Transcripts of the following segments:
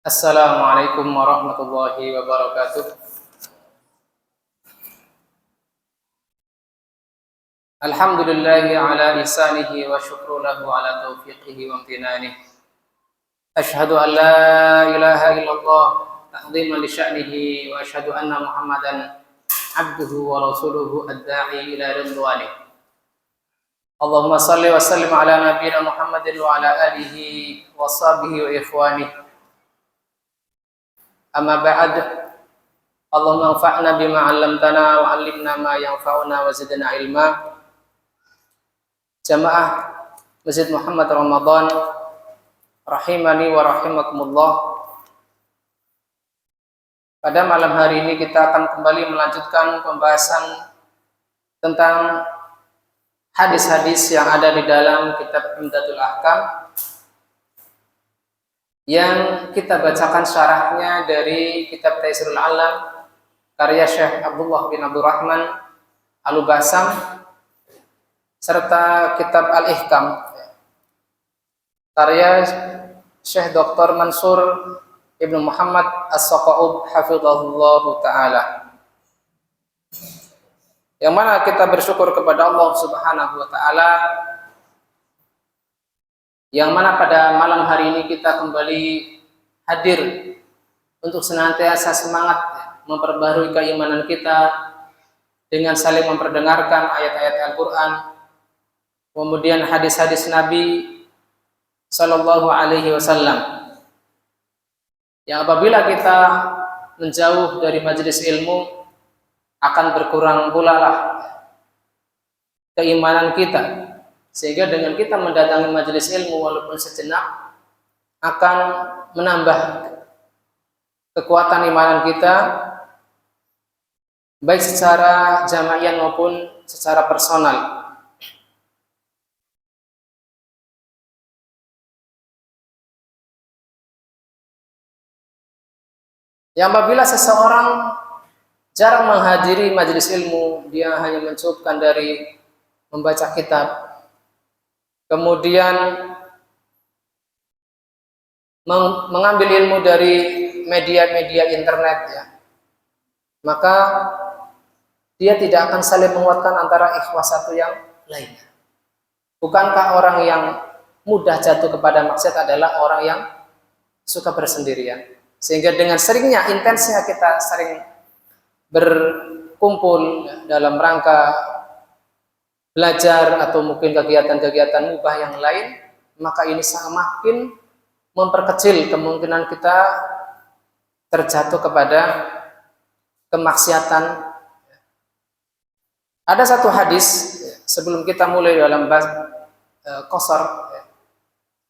Assalamualaikum warahmatullahi wabarakatuh. Alhamdulillahi ala ihsanihi wa syukru lahu ala taufiqihi wa amtinanihi. Ashhadu an la ilaha illallah ta'ziman li sya'nihi wa ashhadu anna Muhammadan abduhu wa rasuluhu ad-da'i ila ridwanihi. Allahumma salli wa sallim ala nabiyyina Muhammadin wa ala alihi wa sahbihi wa ikhwanihi. Amma ba'd. Allahumma anfa'na bima 'allamtana wa 'allimna ma yanfa'una wa zidna ilma. Jamaah Masjid Muhammad Ramadan rahimani wa rahimakumullah. Pada malam hari ini kita akan kembali melanjutkan pembahasan tentang hadis-hadis yang ada di dalam kitab Umdatul Ahkam yang kita bacakan syarahnya dari kitab Taisirul Alam karya Syekh Abdullah bin Abdurrahman Al-Basam serta kitab Al-Ihkam karya Syekh Dr. Mansur Ibnu Muhammad As-Saqaub hafizahullah ta'ala, yang mana kita bersyukur kepada Allah Subhanahu wa ta'ala yang mana pada malam hari ini kita kembali hadir untuk senantiasa semangat memperbarui keimanan kita dengan saling memperdengarkan ayat-ayat Al-Quran, kemudian hadis-hadis Nabi Sallallahu Alaihi Wasallam, yang apabila kita menjauh dari majelis ilmu akan berkurang pula lah keimanan kita, sehingga dengan kita mendatangi majelis ilmu walaupun sejenak akan menambah kekuatan imanan kita, baik secara jama'ian maupun secara personal. Yang apabila seseorang jarang menghadiri majelis ilmu, dia hanya mencukupkan dari membaca kitab, kemudian mengambil ilmu dari media-media internet, ya, maka dia tidak akan saling menguatkan antara ikhwah satu yang lainnya. Bukankah orang yang mudah jatuh kepada maksiat adalah orang yang suka bersendirian? Sehingga dengan seringnya, intensnya kita sering berkumpul dalam rangka belajar atau mungkin kegiatan-kegiatan mubah yang lain, maka ini semakin memperkecil kemungkinan kita terjatuh kepada kemaksiatan. Ada satu hadis sebelum kita mulai dalam bahas qasar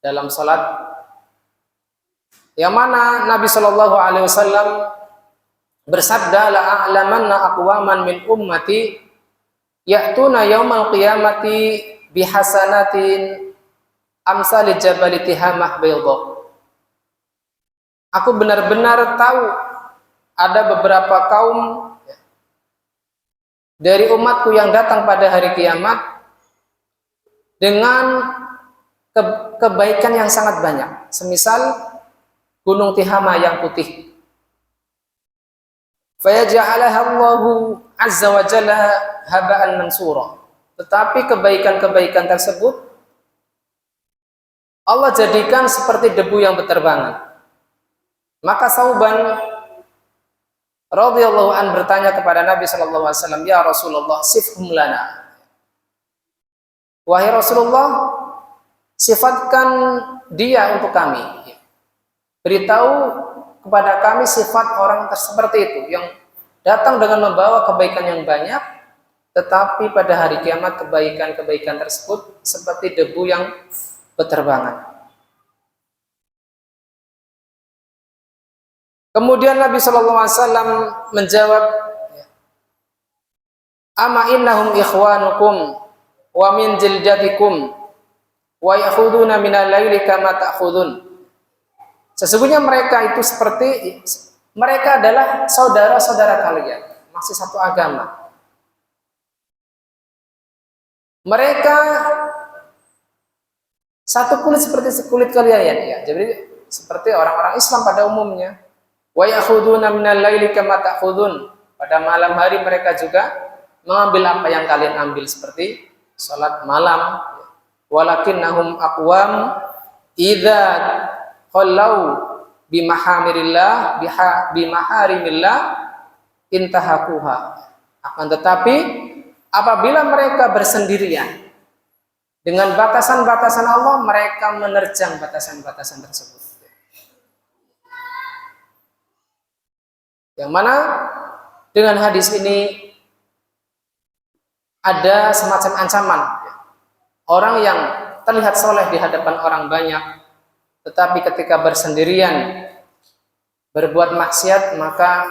dalam salat, yang mana Nabi Shallallahu Alaihi Wasallam bersabda, la a'lamanna aqwaman min ummati ya'tuna yaumal qiyamati bihasanatin amsali jabali tihamah bayda. Aku benar-benar tahu ada beberapa kaum dari umatku yang datang pada hari kiamat dengan kebaikan yang sangat banyak, semisal gunung Tihama yang putih. Fayaj'alaha Allahu azza wa jalla haba'an mansura. Tetapi kebaikan-kebaikan tersebut Allah jadikan seperti debu yang berterbangan. Maka Sauban radhiyallahu an bertanya kepada Nabi sallallahu alaihi wasallam, "Ya Rasulullah, sifhum lana." Wahai Rasulullah, sifatkan dia untuk kami. Beritahu kepada kami sifat orang seperti itu yang datang dengan membawa kebaikan yang banyak, tetapi pada hari kiamat kebaikan-kebaikan tersebut seperti debu yang berterbangan. Kemudian Nabi Shallallahu Alaihi Wasallam menjawab, "Ama innahum ikhwanukum wa min jildatikum wa ya'khuduna minal laili kama ta'khudun." Sesungguhnya mereka itu mereka adalah saudara-saudara kalian, masih satu agama. Mereka satu kulit seperti kulit kalian, ya. Jadi seperti orang-orang Islam pada umumnya. Wa yakhuduna minal laili kama ta'khudun. Pada malam hari mereka juga mengambil apa yang kalian ambil seperti salat malam. Walakinnahum aqwam idza khallau bimaharimillah intahakuha. Akan tetapi apabila mereka bersendirian dengan batasan-batasan Allah, mereka menerjang batasan-batasan tersebut. Yang mana dengan hadis ini ada semacam ancaman. Orang yang terlihat soleh di hadapan orang banyak, tetapi ketika bersendirian berbuat maksiat, maka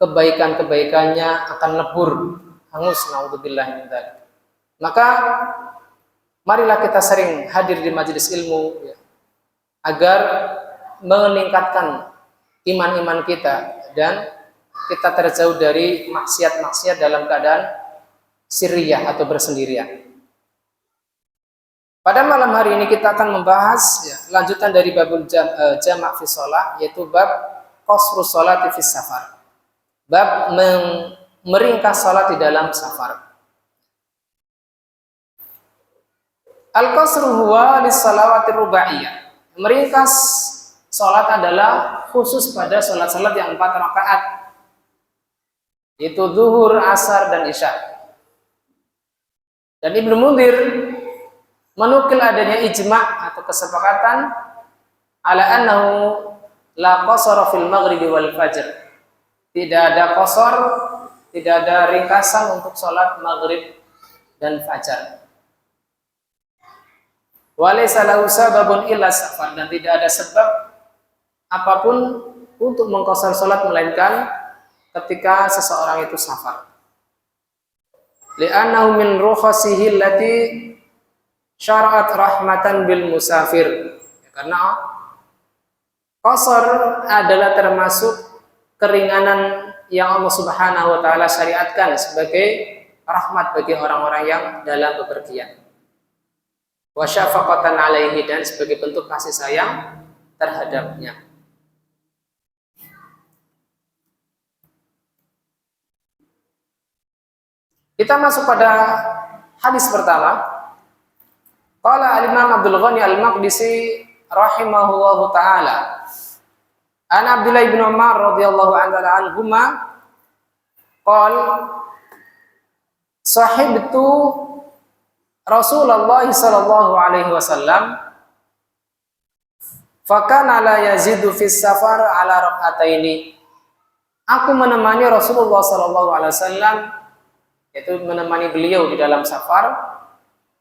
kebaikan-kebaikannya akan lebur, hangus, naudzubillah min dzalik. Maka marilah kita sering hadir di majelis ilmu agar meningkatkan iman-iman kita dan kita terjauh dari maksiat-maksiat dalam keadaan sirriyah atau bersendirian. Pada malam hari ini kita akan membahas lanjutan dari babul jama' fi shalah, yaitu bab qasrus sholati fi safar. Bab meringkas salat di dalam safar. Al-qasru huwa lis-salawati rubaiyah. Meringkas salat adalah khusus pada salat-salat yang 4 rakaat, yaitu zuhur, asar, dan isya. Dan Ibnu Munzir menukil adanya ijma' atau kesepakatan ala annahu la qasara fil maghribi wal fajr. Tidak ada qasar, tidak ada ringkasan untuk salat maghrib dan fajar. Walaysa lahu sababun illa safar, dan tidak ada sebab apapun untuk mengqasar salat melainkan ketika seseorang itu safar. Li'annahu min rukhasihi allati syara'at rahmatan bil musafir. Karena qasar adalah termasuk keringanan yang Allah Subhanahu wa taala syariatkan sebagai rahmat bagi orang-orang yang dalam bepergian. Wa syafaqatan alaihi, dan sebagai bentuk kasih sayang terhadapnya. Kita masuk pada hadis pertama. Qala al-Imam Abdul Ghani al-Maqdisi rahimahullahu taala, an Abdullah bin Umar radhiyallahu anhuma qala sahibtu Rasulullah sallallahu alaihi wasallam fakana la yazidu fis safar ala rak'ataini. Aku menemani Rasulullah sallallahu alaihi wasallam, yaitu menemani beliau di dalam safar,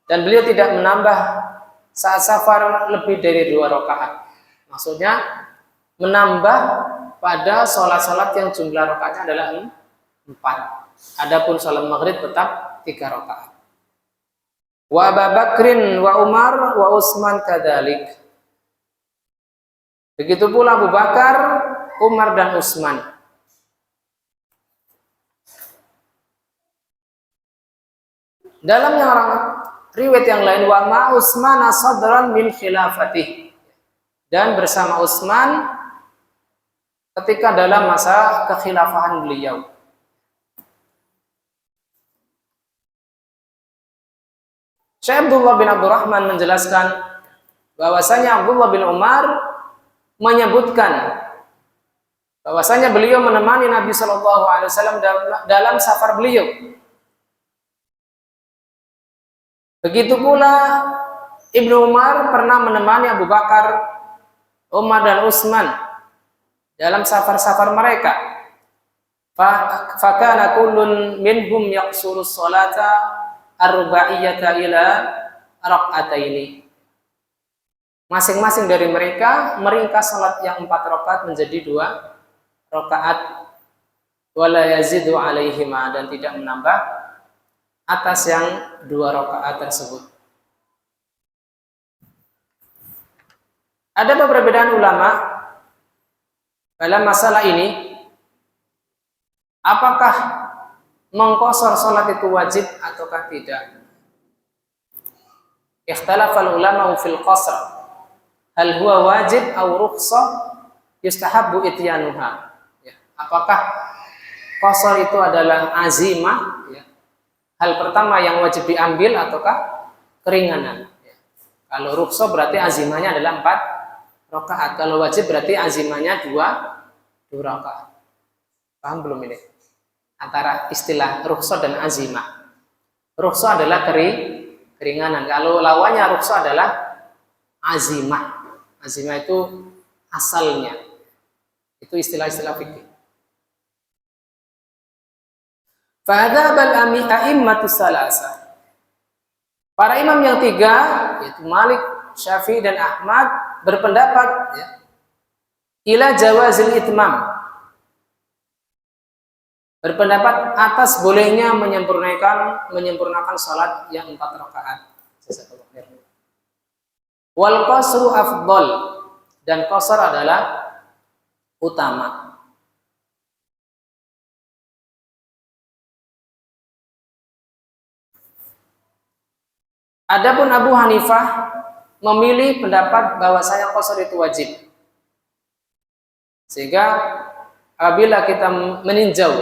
dan beliau tidak menambah saat safar lebih dari 2 rakaat. Maksudnya menambah pada sholat-sholat yang jumlah rakaatnya adalah 4. Adapun sholat maghrib tetap 3 rakaat. Wa Abu Bakrin wa Umar wa Utsman kadzalik. Begitu pula Abu Bakar, Umar, dan Utsman. Dalam yang riwayat yang lain, wa ma Utsman sadran min khilafatih, dan bersama Utsman ketika dalam masa kekhilafahan beliau. Syekh Abdullah bin Abdurrahman menjelaskan bahwasanya Abdullah bin Umar menyebutkan bahwasanya beliau menemani Nabi Shallallahu Alaihi Wasallam dalam safar beliau. Begitu pula Ibnu Umar pernah menemani Abu Bakar, Umar, dan Utsman dalam safar-safar mereka. Fakana kullun minhum yaqsuru sholata arba'iyata ila rak'ataini. Masing-masing dari mereka meringkas salat yang 4 rakaat menjadi 2 rakaat, wala yazidu alaihima, dan tidak menambah atas yang 2 rakaat tersebut. Ada perbedaan ulama dalam masalah ini, apakah mengqasar salat itu wajib ataukah tidak. Ikhtalafal ulama fil qasr. hal huwa wajib aw rukhsah yustahabbu ityanuha. Ya. Apakah qasar itu adalah azimah? Ya. Hal pertama yang wajib diambil ataukah keringanan? Ya. Kalau rukhsah berarti azimahnya adalah 4 rakaat. Kalau wajib berarti azimahnya 2 rakaat. Paham belum ini? Antara istilah rukhsah dan azimah. Rukhsah adalah keringanan. Kalau lawannya rukhsah adalah azimah. Azimah itu asalnya. Itu istilah-istilah fikih. Fahadzabal a'immatus salasa. Para imam yang 3 yaitu Malik, Syafi'i dan Ahmad berpendapat ya, ila jawazil itmam. Berpendapat atas bolehnya menyempurnakan salat yang 4 rakaat. Wal qasru afdal, dan qasar adalah utama. Adapun Abu Hanifah memilih pendapat bahwasanya qasar itu wajib. Sehingga apabila kita meninjau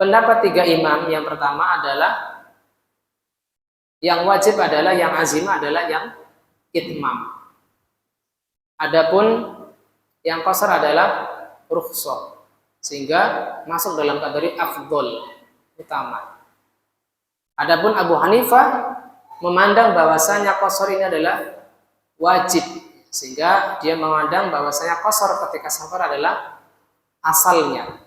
pendapat 3 imam, yang pertama adalah yang wajib adalah yang azimah adalah yang itmam. Adapun yang qasar adalah rukhsah, sehingga masuk dalam kategori afdol, utama. Adapun Abu Hanifah memandang bahwasanya qasar ini adalah wajib, sehingga dia memandang bahwasanya qasar ketika safar adalah asalnya.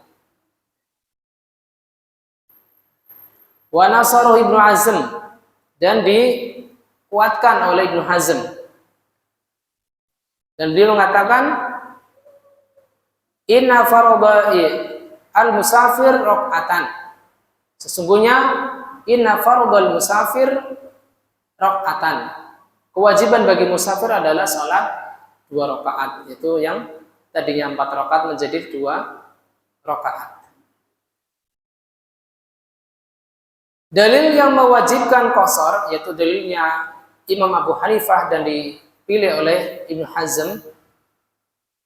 Wa nasaruhu Ibnu Hazm, dan dikuatkan oleh Ibnu Hazm, dan dia mengatakan inna faradha al-musafir rakaatan. Sesungguhnya inna faradhal musafir rakaatan. Kewajiban bagi musafir adalah salat 2 rakaat, yaitu yang tadinya 4 rakaat menjadi 2 rakaat. Dalil yang mewajibkan qasar, yaitu dalilnya Imam Abu Hanifah dan dipilih oleh Ibnu Hazm,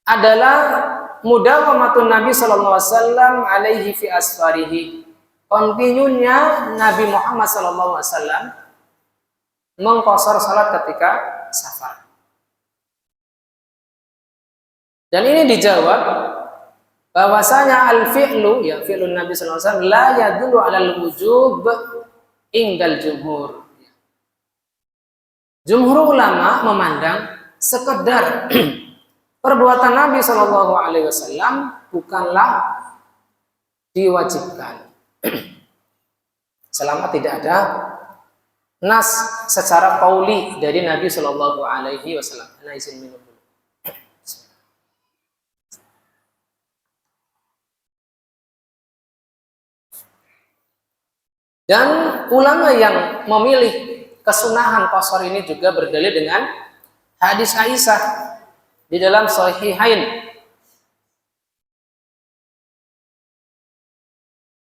adalah mudawamatun Nabi sallallahu alaihi wasallam alaihi fi asfarihi. Kontinunya Nabi Muhammad sallallahu alaihi wasallam mengqasar salat ketika safar. Dan ini dijawab bahwasanya al-fi'lu, ya fi'lun Nabi sallallahu alaihi wasallam la yadullu 'alal wujub indal jumhur. Jumhur ulama memandang sekedar perbuatan Nabi sallallahu alaihi wasallam bukanlah diwajibkan. Selama tidak ada nas secara qauli dari Nabi sallallahu alaihi wasallam. Ana izin minum dulu. Dan ulama yang memilih kesunahan qasar ini juga berdalil dengan hadis Aisyah di dalam Sahihain.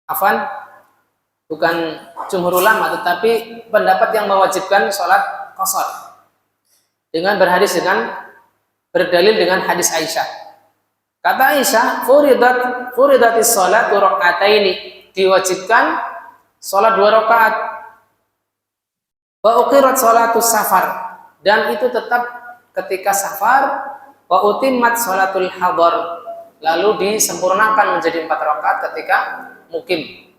Afan, bukan jumhur ulama, tetapi pendapat yang mewajibkan sholat qasar dengan berdalil dengan hadis Aisyah. Kata Aisyah, furidatis sholatu raka'ataini, diwajibkan sholat 2 rakaat. Wa uqirat sholatus safar, dan itu tetap ketika safar. Wa utimmat sholatul hadar, lalu disempurnakan menjadi 4 rakaat ketika mukim.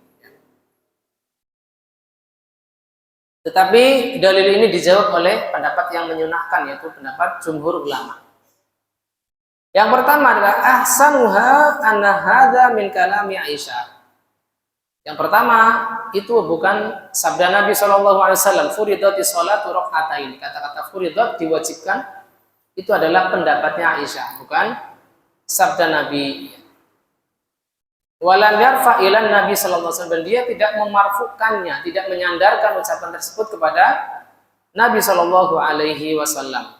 Tetapi dalil ini dijawab oleh pendapat yang menyunahkan, yaitu pendapat jumhur ulama. Yang pertama adalah ahsanuha anna hadza min kalami Aisyah. Yang pertama itu bukan sabda Nabi SAW, furidatis sholatu raka'atain. Kata-kata furidat, diwajibkan, itu adalah pendapatnya Aisyah, bukan sabda Nabi. Walam yarfa ilan Nabi sallallahu alaihi wasallam, dia tidak memarfukannya, tidak menyandarkan ucapan tersebut kepada Nabi sallallahu alaihi wasallam.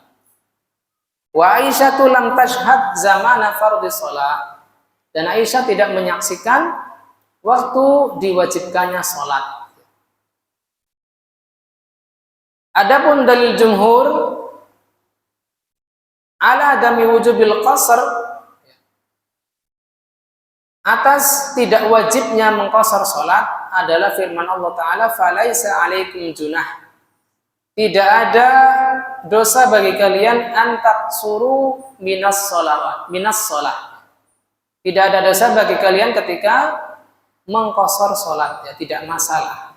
Wa Aisyah lam tashhad zamana fardhis shalah, dan Aisyah tidak menyaksikan waktu diwajibkannya salat. Adapun dalil jumhur ala adami wujubil qasr, atas tidak wajibnya mengqasar salat adalah firman Allah Ta'ala, falaisa alaikum junah, tidak ada dosa bagi kalian antaqsuru minas salat, tidak ada dosa bagi kalian ketika mengqasar salat, ya tidak masalah.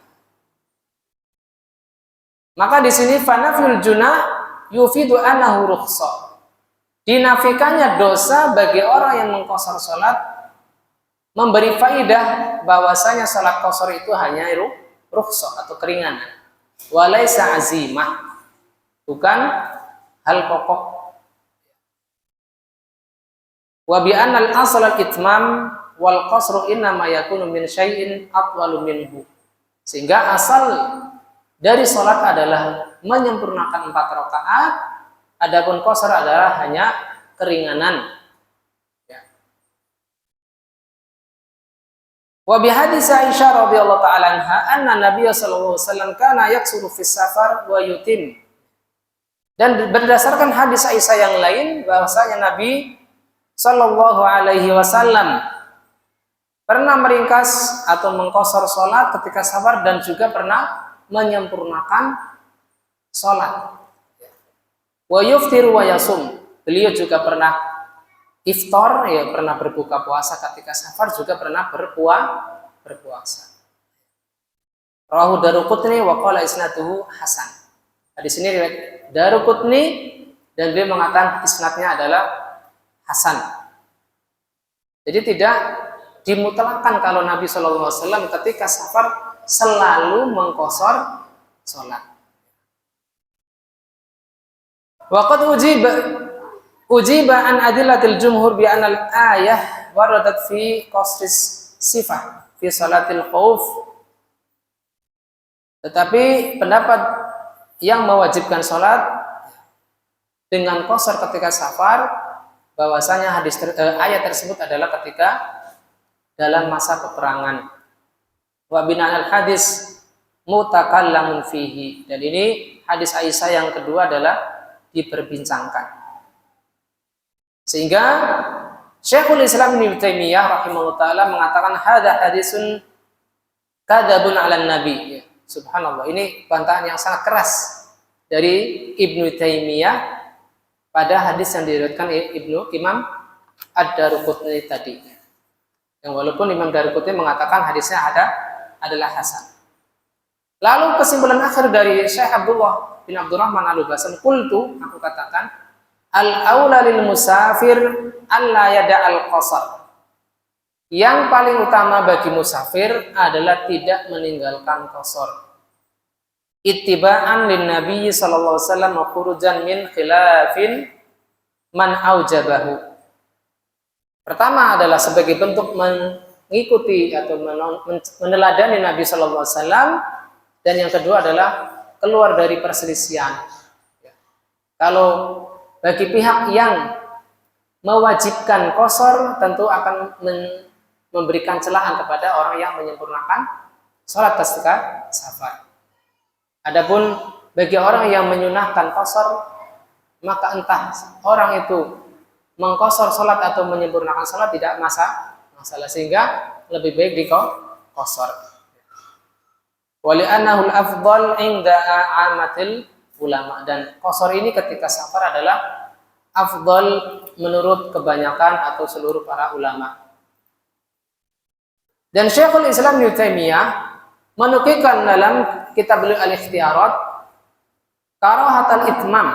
Maka di sini fanafyul junah yufidu annahu rukhsah, dinafikannya dosa bagi orang yang mengqasar salat memberi faidah bahwasanya salat qasar itu hanya rukhsah atau keringanan, walaisa azimah, bukan hal pokok. Wa bi anal asal al-itmam wal qasru innama yakunu min syai'in atwalu minhu, sehingga asal dari salat adalah menyempurnakan 4 rakaat, adapun qasar adalah hanya keringanan. Wa bi hadis Aisyah radhiyallahu ta'ala anha anna Nabiy sallallahu alaihi wasallam kana yaksuru fis safar wa yutim. Dan berdasarkan hadis Aisyah yang lain bahwasanya Nabi sallallahu alaihi wasallam pernah meringkas atau mengqasar salat ketika safar dan juga pernah menyempurnakan salat. Wa yuftiru wa yasum. Beliau juga pernah iftar, ya pernah berbuka puasa ketika safar, juga pernah berpuasa. Rawahu Daruqutni wa qala isnaduhu hasan. Di sini riwayat Daruqutni dan beliau mengatakan isnadnya adalah hasan. Jadi tidak dimutlakkan kalau Nabi sallallahu alaihi wasallam ketika safar selalu mengqasar salat. Waqad ujiba an adillatil jumhur bi anal ayah waradat fi qasris sifah fi salatil khauf. Tetapi pendapat yang mewajibkan salat dengan qasar ketika safar, bahwasanya ayat tersebut adalah ketika dalam masa peperangan. Wa bina'al hadis mutakallamun fihi, dan ini hadis Aisyah yang kedua adalah diperbincangkan. Sehingga Syekhul Islam Ibnu Taimiyah rahimahullah taala mengatakan hadza hadisun kadzabun 'alan nabi. Subhanallah, ini bantahan yang sangat keras dari Ibnu Taimiyah pada hadis yang diriwayatkan Imam Ad-Daruqutni tadi. Yang walaupun Imam Daruqutni mengatakan hadisnya adalah hasan. Lalu kesimpulan akhir dari Syekh Abdullah bin Abdurrahman Al-Ubasan, qultu, aku katakan, al-aula lil musafir alla yada'al qasar. Yang paling utama bagi musafir adalah tidak meninggalkan qasar. Ittiba'an lin Nabi sallallahu alaihi wasallam wa khurujan min khilafin man aujabahu. Pertama adalah sebagai bentuk mengikuti atau meneladani Nabi sallallahu alaihi wasallam, dan yang kedua adalah keluar dari perselisihan. Kalau bagi pihak yang mewajibkan qasar tentu akan memberikan celaan kepada orang yang menyempurnakan salat ketika safar. Adapun bagi orang yang menyunahkan qasar, maka entah orang itu mengqasar salat atau menyempurnakan salat tidak masalah, sehingga lebih baik diqasar. Wali annahu al-afdal 'inda 'amatil ulama, dan qasar ini ketika safar adalah afdal menurut kebanyakan atau seluruh para ulama. Dan Syekhul Islam Ibnu Taimiyah menukilkan dalam kitab beliau Al-Ikhtiyarat karahatul itmam,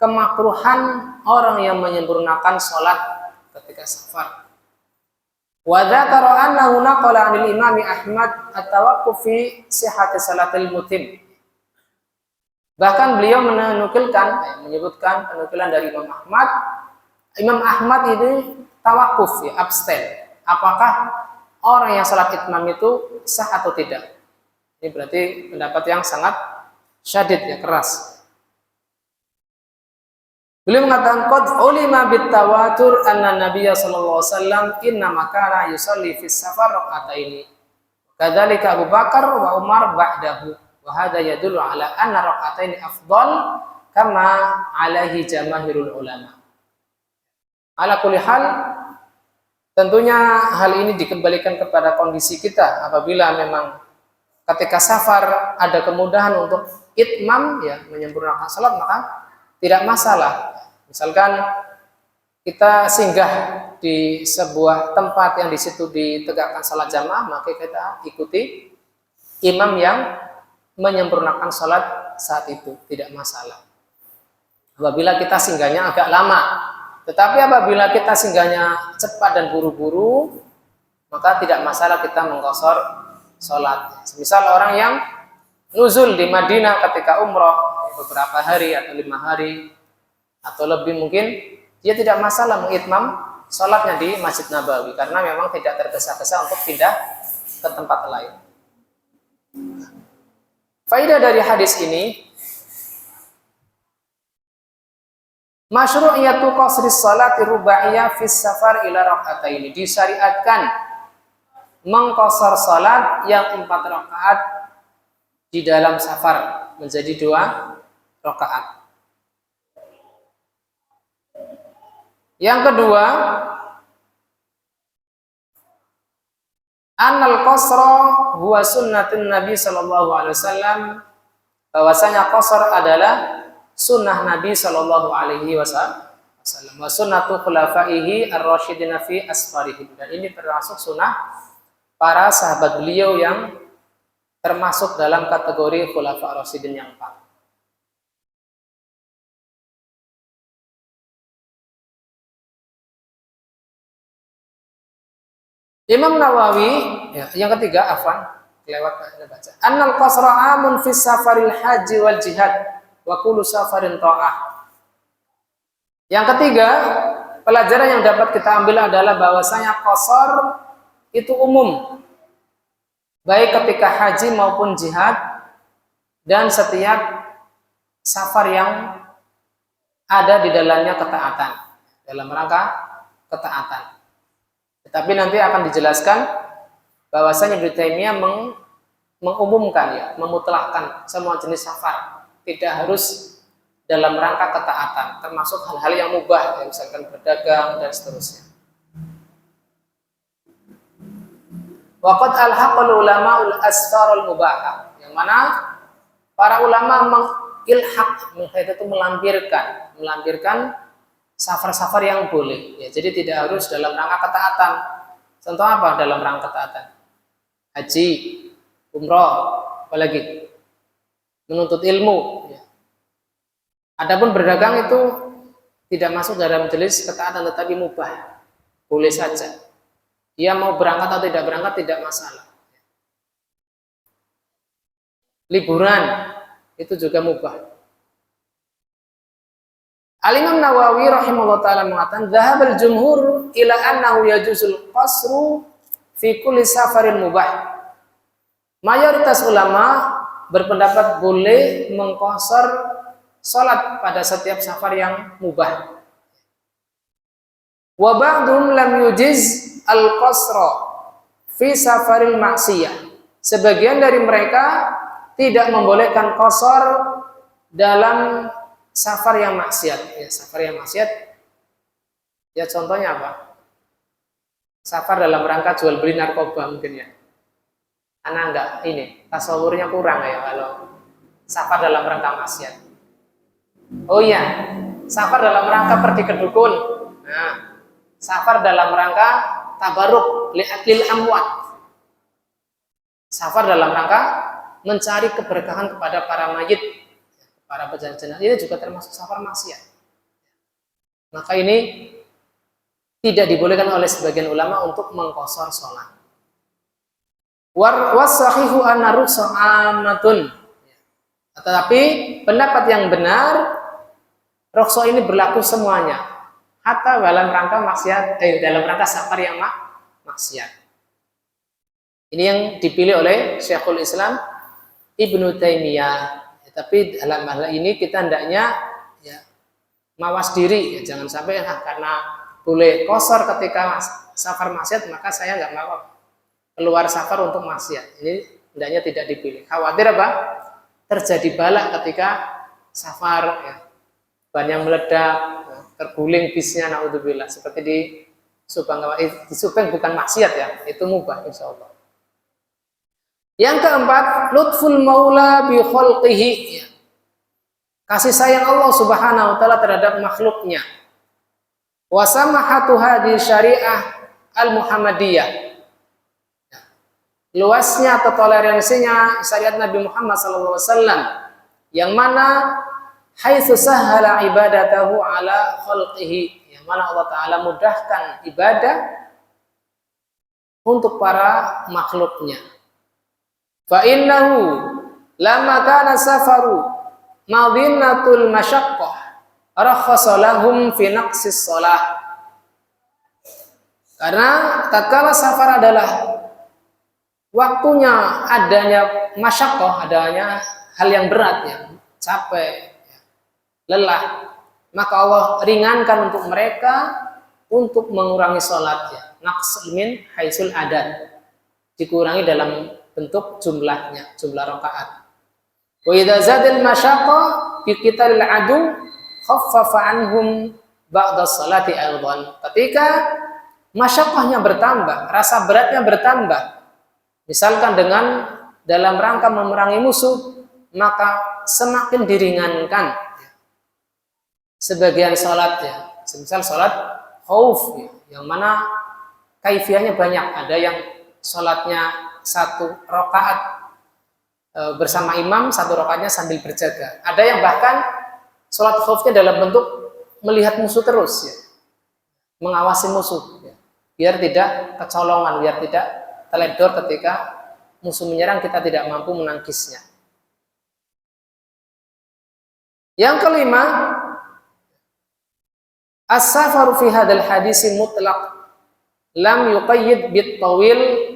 kemakruhan orang yang menyempurnakan salat ketika safar. Wa dzakara annahu naqala 'anil Imam Ahmad at-tawaqquf fi sihhati salatil mutim. Bahkan beliau menyebutkan penukilan dari Imam Ahmad. Imam Ahmad ini tawakuf, ya, abstain. Apakah orang yang salat itmam itu sah atau tidak? Ini berarti pendapat yang sangat syadid, ya, keras. Beliau mengatakan qad ulima bit tawatur anna Nabiyya sallallahu alaihi wasallam inna makana yusalli fi safar raka'ataini. Kadzalika Abu Bakar wa Umar ba'dahu. Wa hadha yadullu ala anna raka'ataini afdal kama alaihi jamaahirul ulama. Ala kulli hal, tentunya hal ini dikembalikan kepada kondisi kita. Apabila memang ketika safar ada kemudahan untuk itmam, ya, menyempurnakan salat, maka tidak masalah. Misalkan kita singgah di sebuah tempat yang di situ ditegakkan salat jamaah, maka kita ikuti imam yang menyempurnakan salat saat itu, tidak masalah. Apabila kita singgahnya agak lama, tetapi apabila kita singgahnya cepat dan buru-buru, maka tidak masalah kita mengqashar sholat. Misal orang yang nuzul di Madinah ketika umroh beberapa hari atau 5 hari atau lebih, mungkin dia tidak masalah mengitmam sholatnya di Masjid Nabawi karena memang tidak tergesa-gesa untuk pindah ke tempat lain. Faidah dari hadis ini, masyru'iyatu qasri sholati rubaiyah fis safar ila raka'ataini, disyariatkan mengqasar salat yang 4 rakaat di dalam safar menjadi 2 rakaat. Yang kedua, annal qasra huwa sunnatun Nabi sallallahu alaihi wasallam, bahwasanya qasar adalah sunnah Nabi sallallahu alaihi wasallam wa sunnatu khulafaihi ar-rasyidin fi asfarihim, dan ini termasuk sunnah para sahabat beliau yang termasuk dalam kategori khulafa ar-rasyidin yang 4. Imam Nawawi, ya, yang ketiga, afwan, kelewat baca. Annal qasra amun fi safaril haji wal jihad wa kullu safarin ta'ah. Yang ketiga, pelajaran yang dapat kita ambil adalah bahwasanya qasar itu umum, baik ketika haji maupun jihad, dan setiap safar yang ada di dalamnya ketaatan, dalam rangka ketaatan. Tetapi nanti akan dijelaskan bahwasanya Ibnu Taimiyah mengumumkan, ya, memutlakkan semua jenis safar, tidak harus dalam rangka ketaatan, termasuk hal-hal yang mubah, ya, misalkan berdagang dan seterusnya. Waqad alhaqal ulama'ul asfarul mubahah, yang mana para ulama mengilhaq, itu melampirkan safar-safar yang boleh, ya, jadi tidak harus dalam rangka ketaatan. Contoh apa dalam rangka ketaatan? Haji, umroh, apalagi menuntut ilmu, ya. Adapun berdagang itu tidak masuk dalam jenis ketaatan, tetapi mubah, boleh saja. Dia mau berangkat atau tidak berangkat tidak masalah. Liburan itu juga mubah. Al-Imam Nawawi rahimahullah ta'ala mengatakan, dhahabal jumhur ila annahu yajuzul qasru fi kulli safarin mubah. Mayoritas ulama berpendapat boleh mengqasar salat pada setiap safar yang mubah. Wa ba'dhum lam yujiz al-qasra fi safaril maksiyah. Sebagian dari mereka tidak membolehkan qasar dalam safar yang maksiat, ya, safar yang maksiat, ya, contohnya apa? Safar dalam rangka jual beli narkoba mungkin, ya. Anak enggak, ini tasawurnya kurang, ya, kalau safar dalam rangka maksiat. Oh iya, safar dalam rangka pergi ke dukun. Nah, safar dalam rangka tabaruk li'aklil amwat. Safar dalam rangka mencari keberkahan kepada para mayit, para pejalan jenazah, ini juga termasuk safar maksiat. Maka ini tidak dibolehkan oleh sebagian ulama untuk mengqasar sholat. Wasahihu anna rukhsah amatun. Tetapi pendapat yang benar, rukhsah ini berlaku semuanya, hatta dalam rangka maksiat, dalam rangka safar yang maksiat. Ini yang dipilih oleh Syekhul Islam Ibnu Taimiyah. Tapi dalam hal ini kita hendaknya, ya, mawas diri, ya, jangan sampai karena boleh qasar ketika safar maksiat maka saya nggak mau keluar safar untuk maksiat. Ini hendaknya tidak dipilih. Khawatir apa? Terjadi balak ketika safar, ya, ban yang meledak, ya, terguling bisnya, naudzubillah, seperti di Subang. Di Subang bukan maksiat ya, itu mubah insyaallah. Yang keempat, lutful maula bi khalqihi, kasih sayang Allah Subhanahu wa taala terhadap makhluknya. Wa samahatu hadhihi syariah al-Muhammadiyah, luasnya atau toleransinya syariat Nabi Muhammad SAW, yang mana haitsu sahhala ibadatahu ala khalqihi, yang mana Allah Ta'ala mudahkan ibadah untuk para makhluknya. Fa innahu lamma kana safaru madinatul masyaqqah rakhasa lahum fi naqsis shalah. Karena tatkala safar adalah waktunya adanya masyaqqah, adanya hal yang berat ya, capek, lelah, maka Allah ringankan untuk mereka untuk mengurangi sholatnya. Naqs min haitsul adad, dikurangi dalam bentuk jumlahnya, jumlah rakaat. Wa idza zadal masyaqqa fi qitalil adu khaffafa anhum ba'da sholati aidan. Ketika masyaqqahnya bertambah, rasa beratnya bertambah, misalkan dengan dalam rangka memerangi musuh, maka semakin diringankan sebagian sholatnya. Semisal sholat khauf, yang mana kaifiahnya banyak. Ada yang sholatnya 1 rakaat bersama imam, 1 rakaatnya sambil berjaga. Ada yang bahkan sholat khaufnya dalam bentuk melihat musuh terus, ya, mengawasi musuh, ya, biar tidak kecolongan, biar tidak teledor ketika musuh menyerang, kita tidak mampu menangkisnya. Yang kelima, as-safaru fi hadzal hadisi mutlaq lam yuqayyid bit tawil.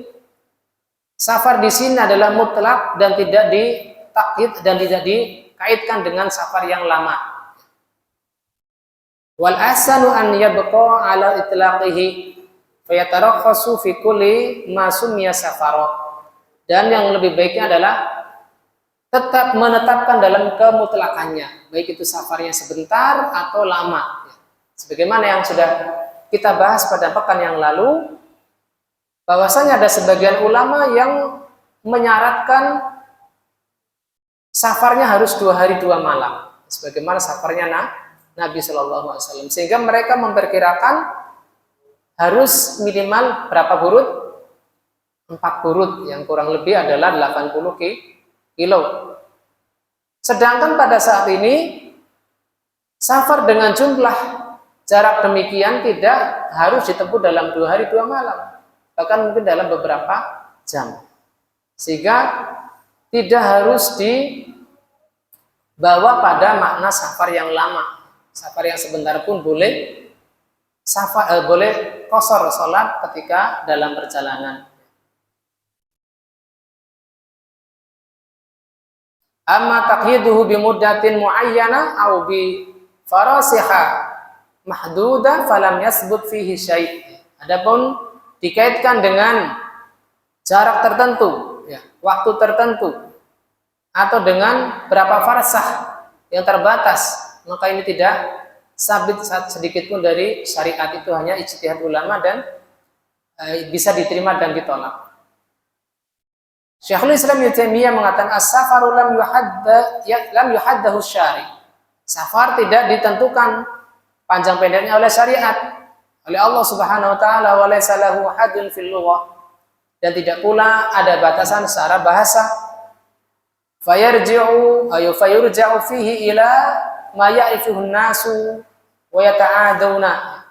Safar di sini adalah mutlak dan tidak ditakyid dan tidak dikaitkan dengan safar yang lama. Wal ahsanu an yabqa ala itlaqihi fa yatarakhasu fi kulli ma summiya safara. Dan yang lebih baiknya adalah tetap menetapkan dalam kemutlakannya, baik itu safarnya sebentar atau lama. Sebagaimana yang sudah kita bahas pada pekan yang lalu, bahwasanya ada sebagian ulama yang menyaratkan safarnya harus 2 hari 2 malam, sebagaimana safarnya Nabi Shallallahu Alaihi Wasallam, sehingga mereka memperkirakan harus minimal berapa burut? 4 burut, yang kurang lebih adalah 80 kilo. Sedangkan pada saat ini safar dengan jumlah jarak demikian tidak harus ditempuh dalam 2 hari 2 malam, bahkan mungkin dalam beberapa jam, sehingga tidak harus dibawa pada makna safar yang lama. Safar yang sebentar pun boleh boleh qashar sholat ketika dalam perjalanan. Amma taqyiduhu bi muddatin muayyana aw bi farasiha mahduda falam yasbut fihi syai'. Adapun dikaitkan dengan jarak tertentu, ya, waktu tertentu, atau dengan berapa farsah yang terbatas, maka ini tidak sabit sedikit pun dari syariat. Itu hanya ijtihad ulama dan bisa diterima dan ditolak. Syekhul Islam Ibnu Taimiyah mengatakan as-safaru lam yuhaddahu syari'. Safar tidak ditentukan panjang pendeknya oleh syariat, oleh Allah Subhanahu wa taala, wa laysa lahu hadun fil lughah, dan tidak pula ada batasan secara bahasa. Fayurja'u fihi ila ma ya'rifuhu an-nasu wa yata'aduna.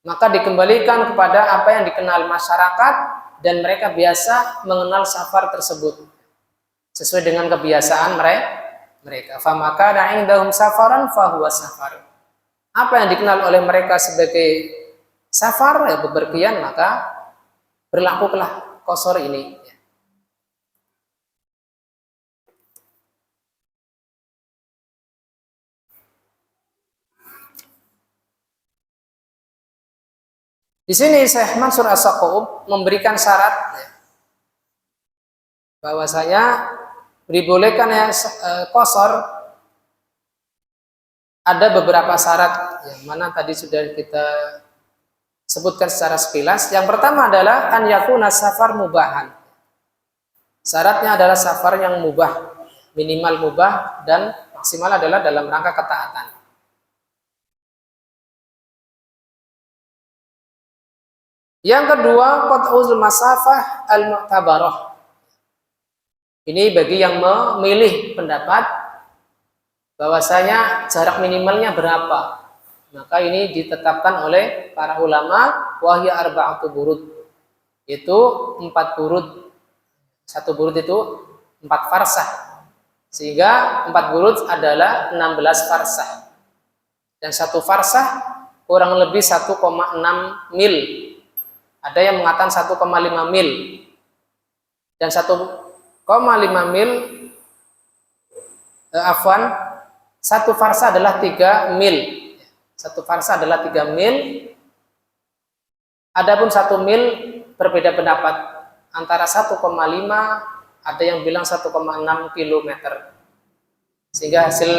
Maka dikembalikan kepada apa yang dikenal masyarakat dan mereka biasa mengenal safar tersebut sesuai dengan kebiasaan mereka. Famaka da'indahum safaran fahuwa safar. Apa yang dikenal oleh mereka sebagai safar, ya, bepergian, maka berlakulah qashar ini. Di sini Syekh Mansur As-Saqaub memberikan syarat, ya, bahwasanya dibolehkan ya qashar ada beberapa syarat yang mana tadi sudah kita sebutkan secara sekilas. Yang pertama adalah an yakuna safar mubahan. Syaratnya adalah safar yang mubah, minimal mubah dan maksimal adalah dalam rangka ketaatan. Yang kedua, qat'ul masafah al-mu'tabarah. Ini bagi yang memilih pendapat bahwasanya jarak minimalnya berapa. Maka ini ditetapkan oleh para ulama wahya arba'atu burud. Itu 4 burud. Satu burud itu 4 farsah. Sehingga 4 burud adalah 16 farsah. Dan satu farsah kurang lebih 1,6 mil. Ada yang mengatakan 1,5 mil. Dan 1,5 mil satu farsah adalah 3 mil. Satu farsah adalah 3 mil. Adapun 1 mil berbeda pendapat. Antara 1,5, ada yang bilang 1,6 kilometer. Sehingga hasil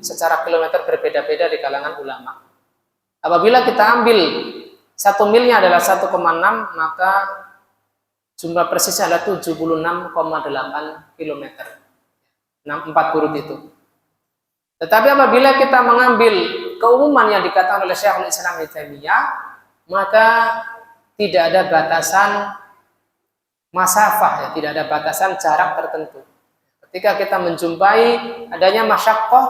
secara kilometer berbeda-beda di kalangan ulama. Apabila kita ambil 1 milnya adalah 1,6, maka jumlah persisnya adalah 76,8 kilometer. 4 burud itu. Tetapi apabila kita mengambil keumuman yang dikatakan oleh Syekhul Islam Ibnu Taimiyah, maka tidak ada batasan masafah, ya, tidak ada batasan jarak tertentu. Ketika kita menjumpai adanya masyaqqah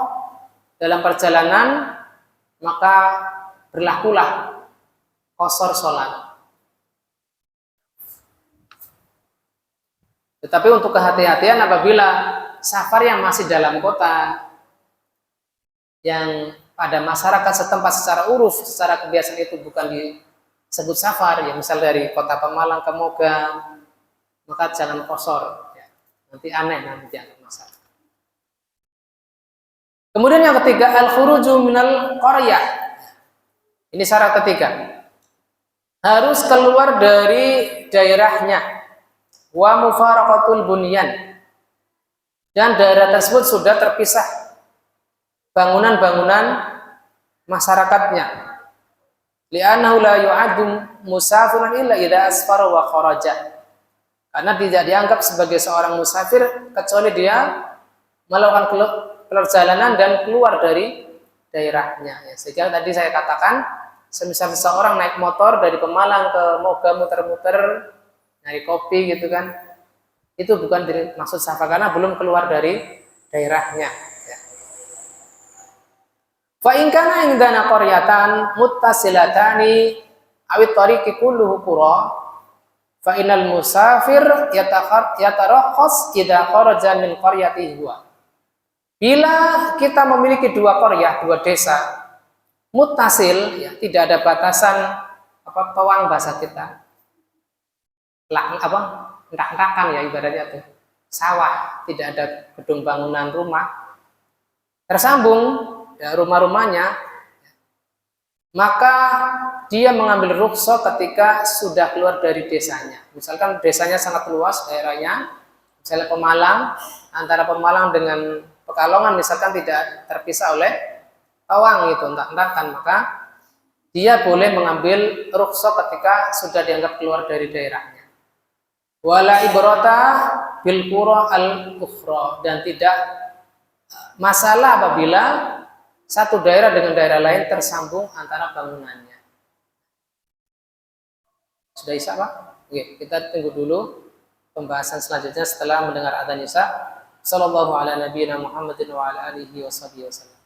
dalam perjalanan, maka berlakulah qashar sholat. Tetapi untuk kehati-hatian apabila safar yang masih dalam kota, yang pada masyarakat setempat secara uruf, secara kebiasaan itu bukan disebut safar, ya misal dari kota Pemalang ke Moga, maka jangan qashar, ya. Nanti aneh nanti dianggap masalah. Kemudian yang ketiga, al-khuruju minal qaryah. Ini syarat ketiga. Harus keluar dari daerahnya. Wa mufaraqatul bunyan. Dan daerah tersebut sudah terpisah bangunan-bangunan masyarakatnya. Li'annahu la yu'addu musafiran illa idza asfara wa kharaja. Karena tidak dianggap sebagai seorang musafir kecuali dia melakukan perjalanan dan keluar dari daerahnya. Ya, sehingga tadi saya katakan, semisal seseorang naik motor dari Pemalang ke Moga muter-muter nyari kopi gitu kan, itu bukan maksud safar karena belum keluar dari daerahnya. Ya. Fa in kana indana qaryatan muttasilatani awit tariqi kulluhu qura fa innal musafir yatarakhas idza kharaja min qaryatihi huwa. Bila kita memiliki 2 qaryah, 2 desa muttasil, ya, tidak ada batasan pawang bahasa kita. Entak-entakan ya ibaratnya tuh. Sawah, tidak ada gedung bangunan rumah. Tersambung ya, rumah-rumahnya, maka dia mengambil rukhsah ketika sudah keluar dari desanya. Misalkan desanya sangat luas daerahnya, misalnya Pemalang, antara Pemalang dengan Pekalongan misalkan tidak terpisah oleh pawang itu, entak-entakan, maka dia boleh mengambil rukhsah ketika sudah dianggap keluar dari daerahnya. Wala ibrata bil qura al-ukhra, dan tidak masalah apabila satu daerah dengan daerah lain tersambung antara bangunannya. Sudah Isya, Pak? Oke, kita tunggu dulu pembahasan selanjutnya setelah mendengar adzan Isya. Sallallahu ala nabiyina Muhammadin wa ala alihi wa sahbihi wasallam.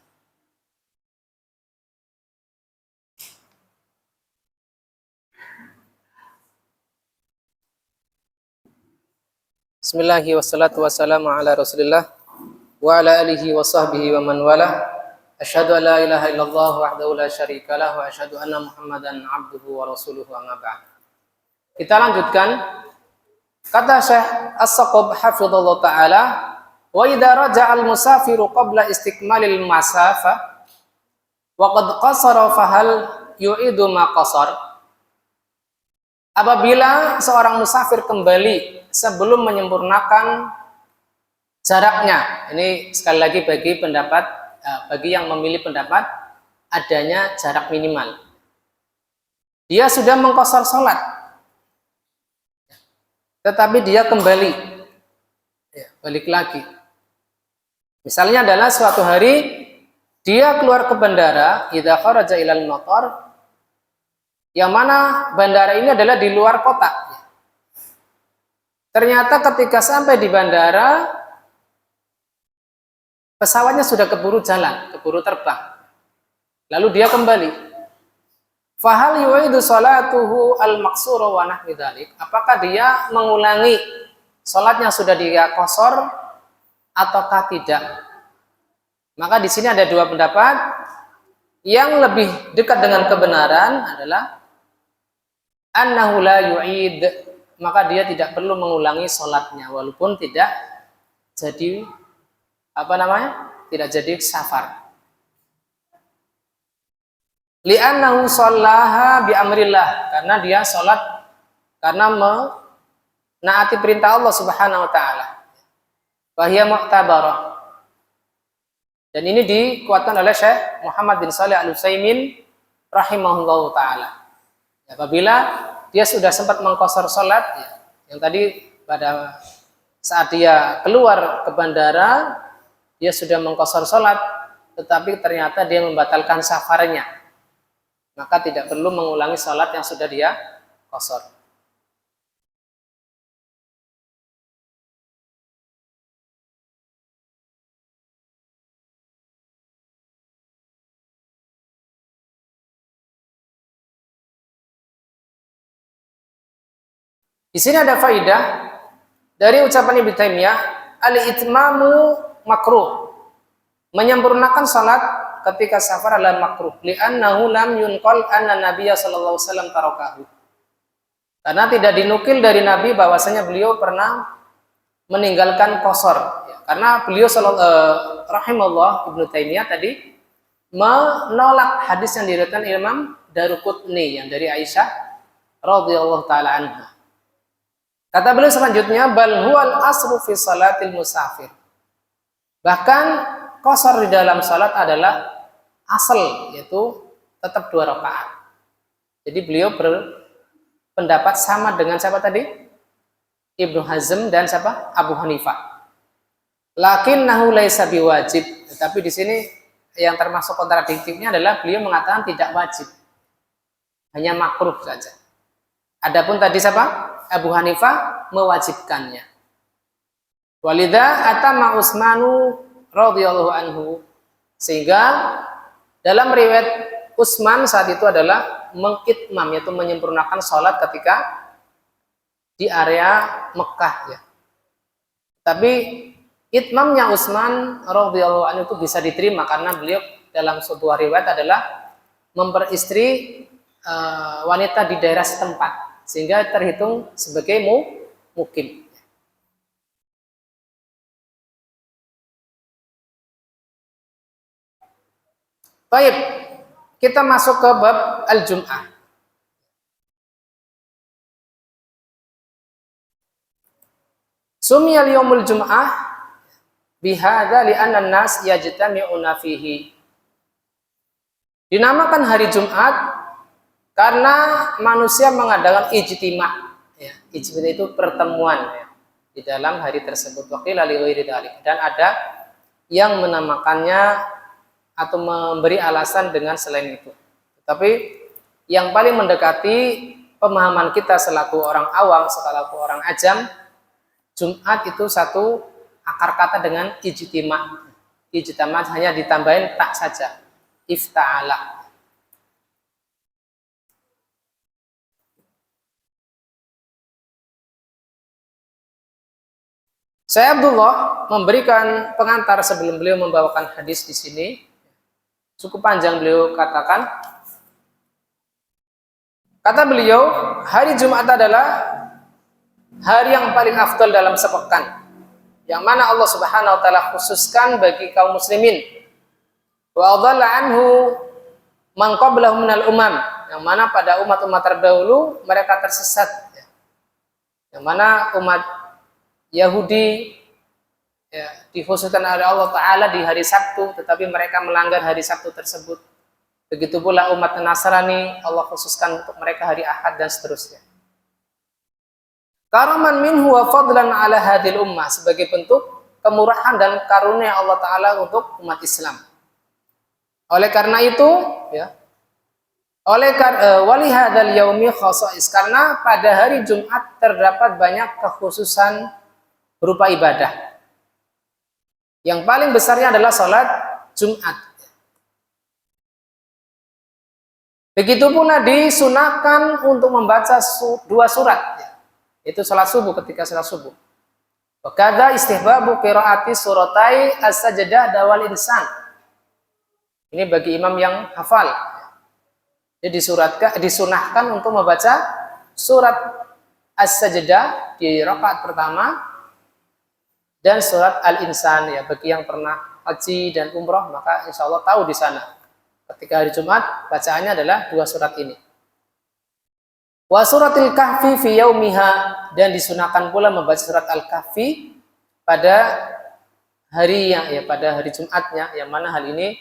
Bismillahi wassalatu wassalamu ala Rasulillah wa ala alihi wa sahbihi wa man wala. Asyhadu an la ilaha illallah wahdahu la syarika lah wa asyhadu anna Muhammadan abduhu wa rasuluhu amma ba'd. Kita lanjutkan. Kata Syekh As-Saqab hafizallahu taala, wa idza raja'a al-musafiru qabla istikmalil masafa wa qad qasara fahal yu'idu ma qasar. Apabila seorang musafir kembali sebelum menyempurnakan jaraknya, ini sekali lagi bagi pendapat bagi yang memilih pendapat adanya jarak minimal. Dia sudah mengqashar sholat, tetapi dia kembali, balik lagi. Misalnya adalah suatu hari dia keluar ke bandara, idza kharaja ilal matar, yang mana bandara ini adalah di luar kota. Ternyata ketika sampai di bandara, pesawatnya sudah keburu jalan, keburu terbang. Lalu dia kembali. Fahal yu'idu salatuhu al-maqsura wa nahwi dzalik? Apakah dia mengulangi salatnya sudah dia qashar ataukah tidak? Maka di sini ada dua pendapat. Yang lebih dekat dengan kebenaran adalah annahu la yu'id, maka dia tidak perlu mengulangi salatnya walaupun tidak jadi tidak jadi safar. Li'annahu shallaha bi amrillah, karena dia salat karena menaati perintah Allah Subhanahu wa taala. Wa hiya mu'tabarah. Dan ini dikuatkan oleh Syekh Muhammad bin Shalih Al-Utsaimin rahimahullahu taala. Apabila dia sudah sempat mengqashar salat, yang tadi pada saat dia keluar ke bandara dia sudah mengqashar salat, tetapi ternyata dia membatalkan safarnya, maka tidak perlu mengulangi salat yang sudah dia qashar. Di sini ada faidah dari ucapan Ibnu Taimiyah, al-itmamu makruh. Menyempurnakan salat ketika safar adalah makruh. Li'annahu lam yunqal anna Nabiyya sallallahu alaihi wasallam tarakahu. Karena tidak dinukil dari Nabi bahwasanya beliau pernah meninggalkan qashar. Karena beliau rahimahullah Ibnu Taimiyah tadi menolak hadis yang diriwayatkan Imam Daruqutni yang dari Aisyah radhiyallahu taala anha. Kata beliau selanjutnya, bal huwal asru fi salatil musafir. Bahkan qashar di dalam salat adalah asal, yaitu tetap 2 rakaat. Jadi beliau berpendapat sama dengan siapa tadi? Ibnu Hazm dan siapa? Abu Hanifah. Lakinnahu laisa biwajib. Tetapi di sini yang termasuk kontradiktifnya adalah beliau mengatakan tidak wajib. Hanya makruh saja. Adapun tadi siapa? Abu Hanifah mewajibkannya. Walidha atama Utsmanu radhiyallahu anhu, sehingga dalam riwayat Utsman saat itu adalah mengitmam, yaitu menyempurnakan sholat ketika di area Mekah ya. Tapi itmamnya Utsman radhiyallahu anhu itu bisa diterima karena beliau dalam sebuah riwayat adalah memperistri wanita di daerah setempat, sehingga terhitung sebagai mukim. Baik, kita masuk ke bab al-Jum'ah. Sumiyal yaumul Jum'ah bihadza li'anna an-nas yajtami'una fihi. Dinamakan hari Jumat karena manusia mengadakan ijtima', ya. Ijtima' itu pertemuan ya, di dalam hari tersebut. Dan ada yang menamakannya atau memberi alasan dengan selain itu. Tetapi yang paling mendekati pemahaman kita selaku orang awam, selaku orang ajam, Jumat itu satu akar kata dengan ijtima'. Ijtima' hanya ditambahin tak saja, ifta'ala. Saya Abdullah memberikan pengantar sebelum beliau membawakan hadis di sini. Cukup panjang beliau katakan. Kata beliau, hari Jumat adalah hari yang paling afdal dalam sepekan, yang mana Allah Subhanahu wa taala khususkan bagi kaum muslimin. Wa adalla anhu man qablahum minal umam, yang mana pada umat-umat terdahulu mereka tersesat. Yang mana umat Yahudi ya, dikhususkan oleh Allah Ta'ala di hari Sabtu, tetapi mereka melanggar hari Sabtu tersebut. Begitu pula umat Nasrani, Allah khususkan untuk mereka hari Ahad dan seterusnya. Karaman minhu wa fadlan ala hadil ummah, sebagai bentuk kemurahan dan karunia Allah Ta'ala untuk umat Islam. Oleh karena itu, ya, wali hadal yaumi khasais, karena pada hari Jumat terdapat banyak kekhususan berupa ibadah. Yang paling besarnya adalah sholat Jumat. Begitu pula disunahkan untuk membaca dua surat, itu sholat subuh, ketika sholat subuh. Wakada istihbabu qiraati suratai as-sajdah dawal insan. Ini bagi imam yang hafal. Jadi disunahkan untuk membaca surat as-sajdah di rakaat pertama dan surat al-insan, ya, bagi yang pernah haji dan umroh maka insya Allah tahu di sana. Ketika hari Jumat bacaannya adalah dua surat ini. Wa suratil kahfi fi yaumiha, dan disunahkan pula membaca surat al-kahfi pada hari pada hari Jumatnya, yang mana hal ini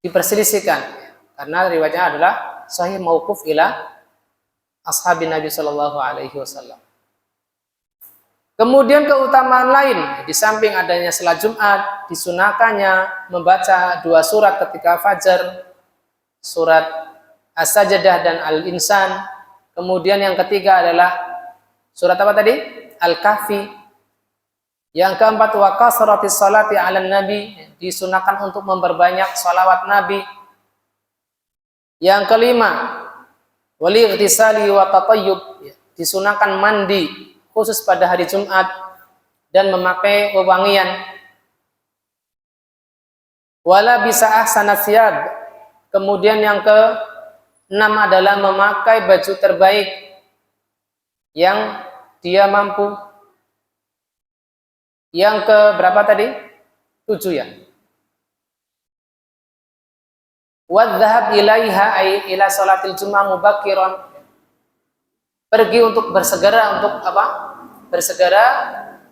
diperselisihkan karena riwayatnya adalah sahih mauquf ila ashabin Nabi sallallahu alaihi wasallam. Kemudian keutamaan lain, di samping adanya salat Jumat, disunahkannya membaca dua surat ketika fajar, surat As-Sajdah dan Al-Insan. Kemudian yang ketiga adalah surat apa tadi? Al-Kahfi. Yang keempat, wa kasratis salati 'alan nabi, disunahkan untuk memperbanyak salawat Nabi. Yang kelima, wali ightisali wa tatayyub, disunahkan mandi khusus pada hari Jumat dan memakai wewangian. Wala bisa ahsanat thiyab. Kemudian yang ke-6 adalah memakai baju terbaik yang dia mampu. Yang ke berapa tadi? 7 ya. Wa dhahab ilaiha ay ila salatil jumu'ah mubakkiran. Pergi untuk bersegera untuk apa? Bersegera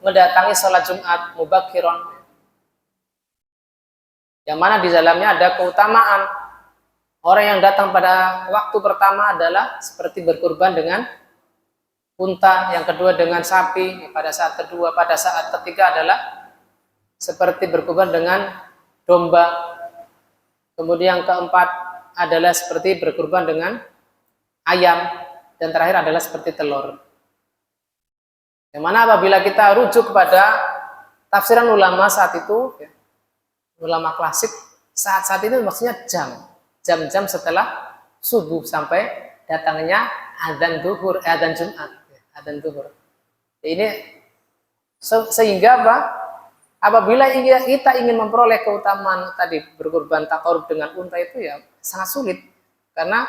mendatangi salat Jumat mubakkiran. Yang mana di dalamnya ada keutamaan. Orang yang datang pada waktu pertama adalah seperti berkurban dengan unta, yang kedua dengan sapi, pada saat kedua, pada saat ketiga adalah seperti berkurban dengan domba. Kemudian yang keempat adalah seperti berkurban dengan ayam. Dan terakhir adalah seperti telur. Yang mana apabila kita rujuk kepada tafsiran ulama saat itu, ya, ulama klasik, saat itu maksudnya jam-jam setelah subuh sampai datangnya adzan duhur, adzan Jumat, adzan duhur. Ini sehingga apa? Apabila kita ingin memperoleh keutamaan tadi berkurban taqarrub dengan unta itu ya sangat sulit, karena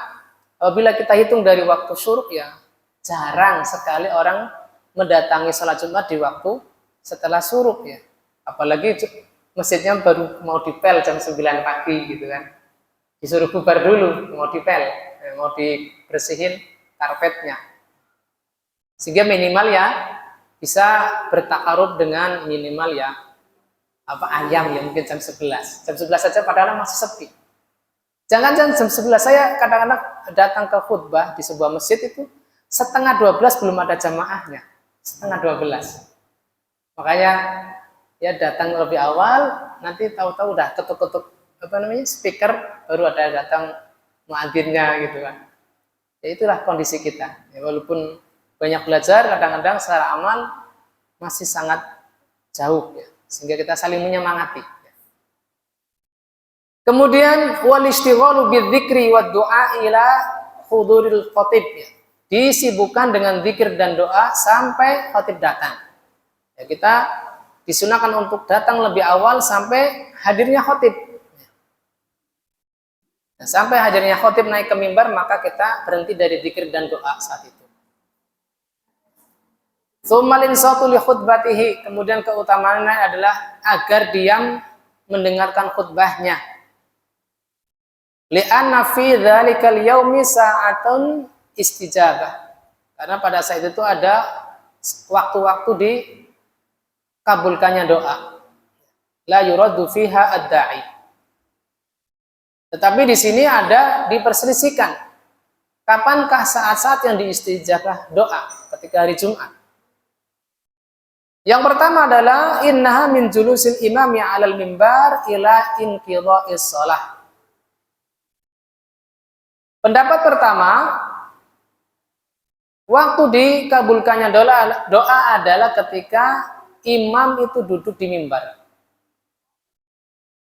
apabila kita hitung dari waktu syuruk ya jarang sekali orang mendatangi salat Jumat di waktu setelah syuruk ya. Apalagi masjidnya baru mau dipel jam 9 pagi gitu kan. Disuruh bubar dulu, mau dipel, mau dibersihin karpetnya. Sehingga minimal ya bisa bertakarub dengan minimal ya ayam ya mungkin jam 11. Jam 11 saja padahal masih sepi. Jangan jam 11, saya kadang-kadang datang ke khutbah di sebuah masjid itu setengah 12 belum ada jamaahnya, setengah 12. Makanya ya datang lebih awal, nanti tahu-tahu udah ketuk-ketuk speaker, baru ada datang muadzinnya gitu kan. Ya itulah kondisi kita. Ya, walaupun banyak belajar, kadang-kadang secara amal masih sangat jauh ya, sehingga kita saling menyemangati. Kemudian wal istighalu bidzikri wad du'a ila huduril khatib, ya. Disibukkan dengan zikir dan doa sampai khatib datang. Ya, kita disunahkan untuk datang lebih awal sampai hadirnya khatib. Nah, sampai hadirnya khatib naik ke mimbar, maka kita berhenti dari zikir dan doa saat itu. Tsummal insatu li khutbatihi, kemudian keutamaannya adalah agar diam mendengarkan khutbahnya. Li'anna fi dzalikal yaumi sa'atun istijabah. Karena pada saat itu ada waktu-waktu di kabulkannya doa. La yuraddu fiha ad-da'i. Tetapi di sini ada diperselisihkan. Kapankah saat-saat yang diistijabah doa ketika hari Jumat? Yang pertama adalah innaha min julusil imami 'alal mimbar ila inqidha'is shalah. Pendapat pertama, waktu dikabulkannya doa adalah ketika imam itu duduk di mimbar.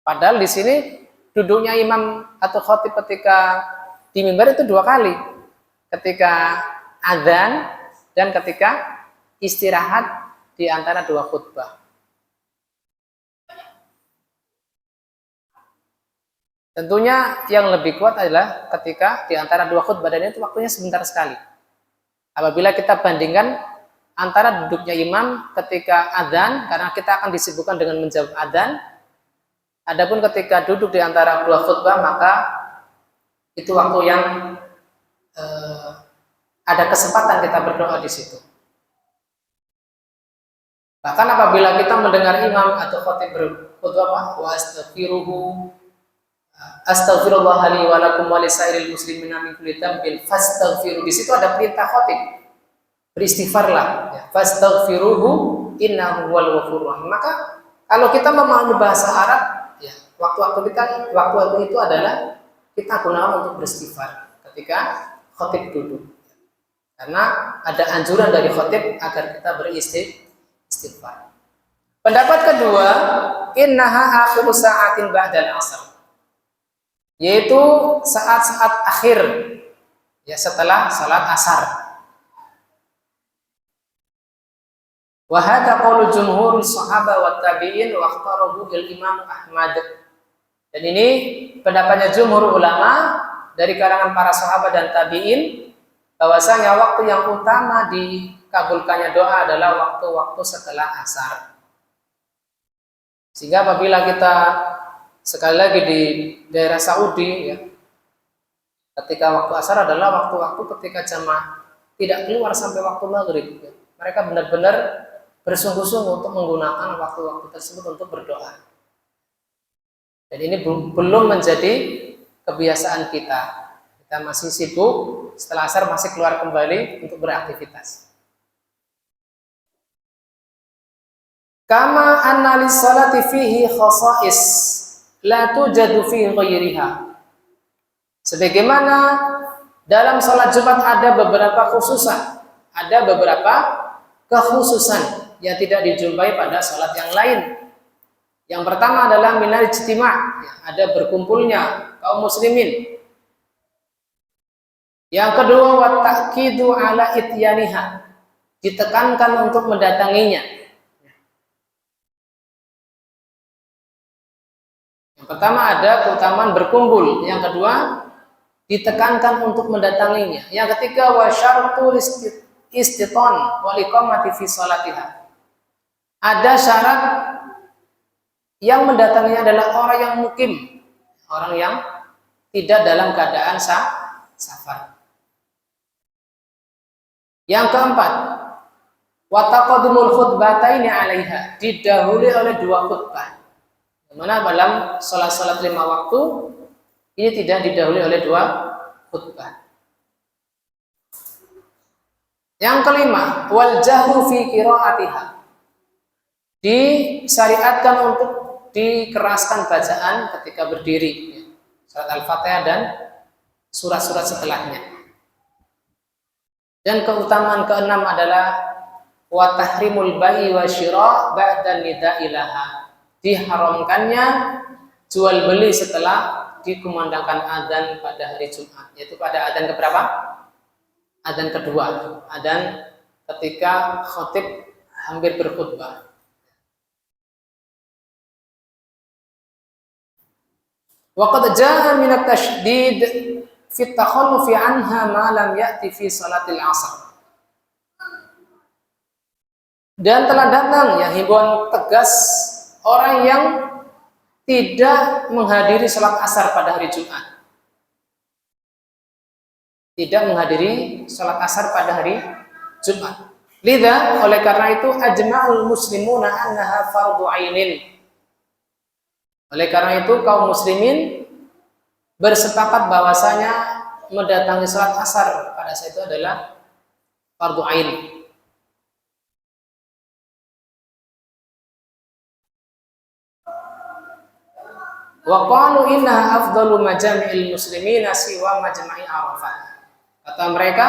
Padahal di sini duduknya imam atau khatib ketika di mimbar itu 2 kali. Ketika adzan dan ketika istirahat di antara 2 khutbah. Tentunya yang lebih kuat adalah ketika di antara 2 khutbah, dan itu waktunya sebentar sekali. Apabila kita bandingkan antara duduknya imam ketika adzan, karena kita akan disibukkan dengan menjawab adzan. Adapun ketika duduk di antara 2 khutbah, maka itu waktu yang ada kesempatan kita berdoa di situ. Bahkan apabila kita mendengar imam atau khatib berkhutbah, wa astaghfirullah li wa lakum wa lisairil muslimina min kulli dhanbin fastaghfiru. Di situ ada perintah khatib. Beristighfarlah, ya. Fastaghfiruhu innahu huwal ghafurur rahim. Maka kalau kita memahami bahasa Arab, ya, waktu-waktu itu adalah kita gunakan untuk beristighfar ketika khatib duduk. Karena ada anjuran dari khatib agar kita beristighfar. Pendapat kedua, innaha akhiru sa'atin ba'dal 'asr. Yaitu saat-saat akhir, ya, setelah salat asar. Wa hadza qaulu jumhur sahabat wa tabi'in wa ikhtarahu al-Imam Ahmad. Dan ini pendapatnya jumhur ulama dari kalangan para sahabat dan tabi'in, bahwasanya waktu yang utama dikabulkannya doa adalah waktu-waktu setelah asar. Sehingga apabila kita sekali lagi di daerah Saudi, ya, ketika waktu asar adalah waktu-waktu ketika jamaah tidak keluar sampai waktu maghrib, ya. Mereka benar-benar bersungguh-sungguh untuk menggunakan waktu-waktu tersebut untuk berdoa. Dan ini belum menjadi kebiasaan kita. Kita masih sibuk, setelah asar masih keluar kembali untuk beraktivitas. Kama anna lis-salati fihi khasa'is la tujadu fi ghairiha. Sebagaimana dalam salat Jumat ada beberapa khususan, ada beberapa kekhususan yang tidak dijumpai pada salat yang lain. Yang pertama adalah minal ijtima', ada berkumpulnya kaum muslimin. Yang kedua wa ta'kidu ala ityaniha, ditekankan untuk mendatanginya. Yang pertama ada keutamaan berkumpul, yang kedua ditekankan untuk mendatanginya. Yang ketiga wa syartul istiton wal iqamati fi salatiha. Ada syarat yang mendatanginya adalah orang yang mukim, orang yang tidak dalam keadaan safar. Yang keempat, wa taqaddumul khutbataini 'alaiha, didahului oleh 2 khutbah. Dimana dalam salat-salat 5 waktu ini tidak didahului oleh 2 khutbah. Yang kelima, wal jahru fi qiraatiha, disyariatkan untuk dikeraskan bacaan ketika berdiri, surat Al-Fatihah dan surat-surat setelahnya. Dan keutamaan keenam adalah wa tahrimul bai'i wa syira' ba'da nida'i laha, diharamkannya jual beli setelah dikumandangkan adzan pada hari Jumat, yaitu pada adzan keberapa? Adzan kedua, adzan ketika khatib hampir berkhutbah. Wa qad jaa'a min at-tashdid fi at-takhallufi 'anha ma lam ya'ti fi salatil 'asr. Dan telah datang ya himbauan tegas orang yang tidak menghadiri salat asar pada hari Jumat. Tidak menghadiri salat asar pada hari Jumat. Lidha, oleh karena itu ajma'ul muslimuna annaha fardhu ainin. Oleh karena itu kaum muslimin bersepakat bahwasanya mendatangi salat asar pada saat itu adalah fardhu ain. Wa qalu innaha afdalu majami'il muslimina siwa majma'i Arafah. Kata mereka,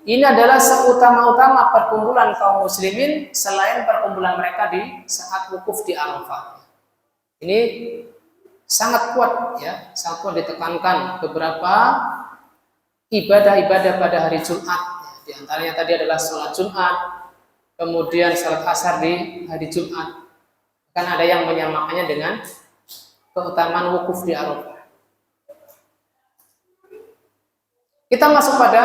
ini adalah seutama-utama perkumpulan kaum muslimin selain perkumpulan mereka di saat wukuf di Arafah. Ini sangat kuat ya, sangat kuat ditekankan beberapa ibadah-ibadah pada hari Jumat. Di antaranya tadi adalah sholat Jumat, kemudian sholat asar di hari Jumat. Kan ada yang menyamakannya dengan keutamaan wukuf di Arafah. Kita masuk pada,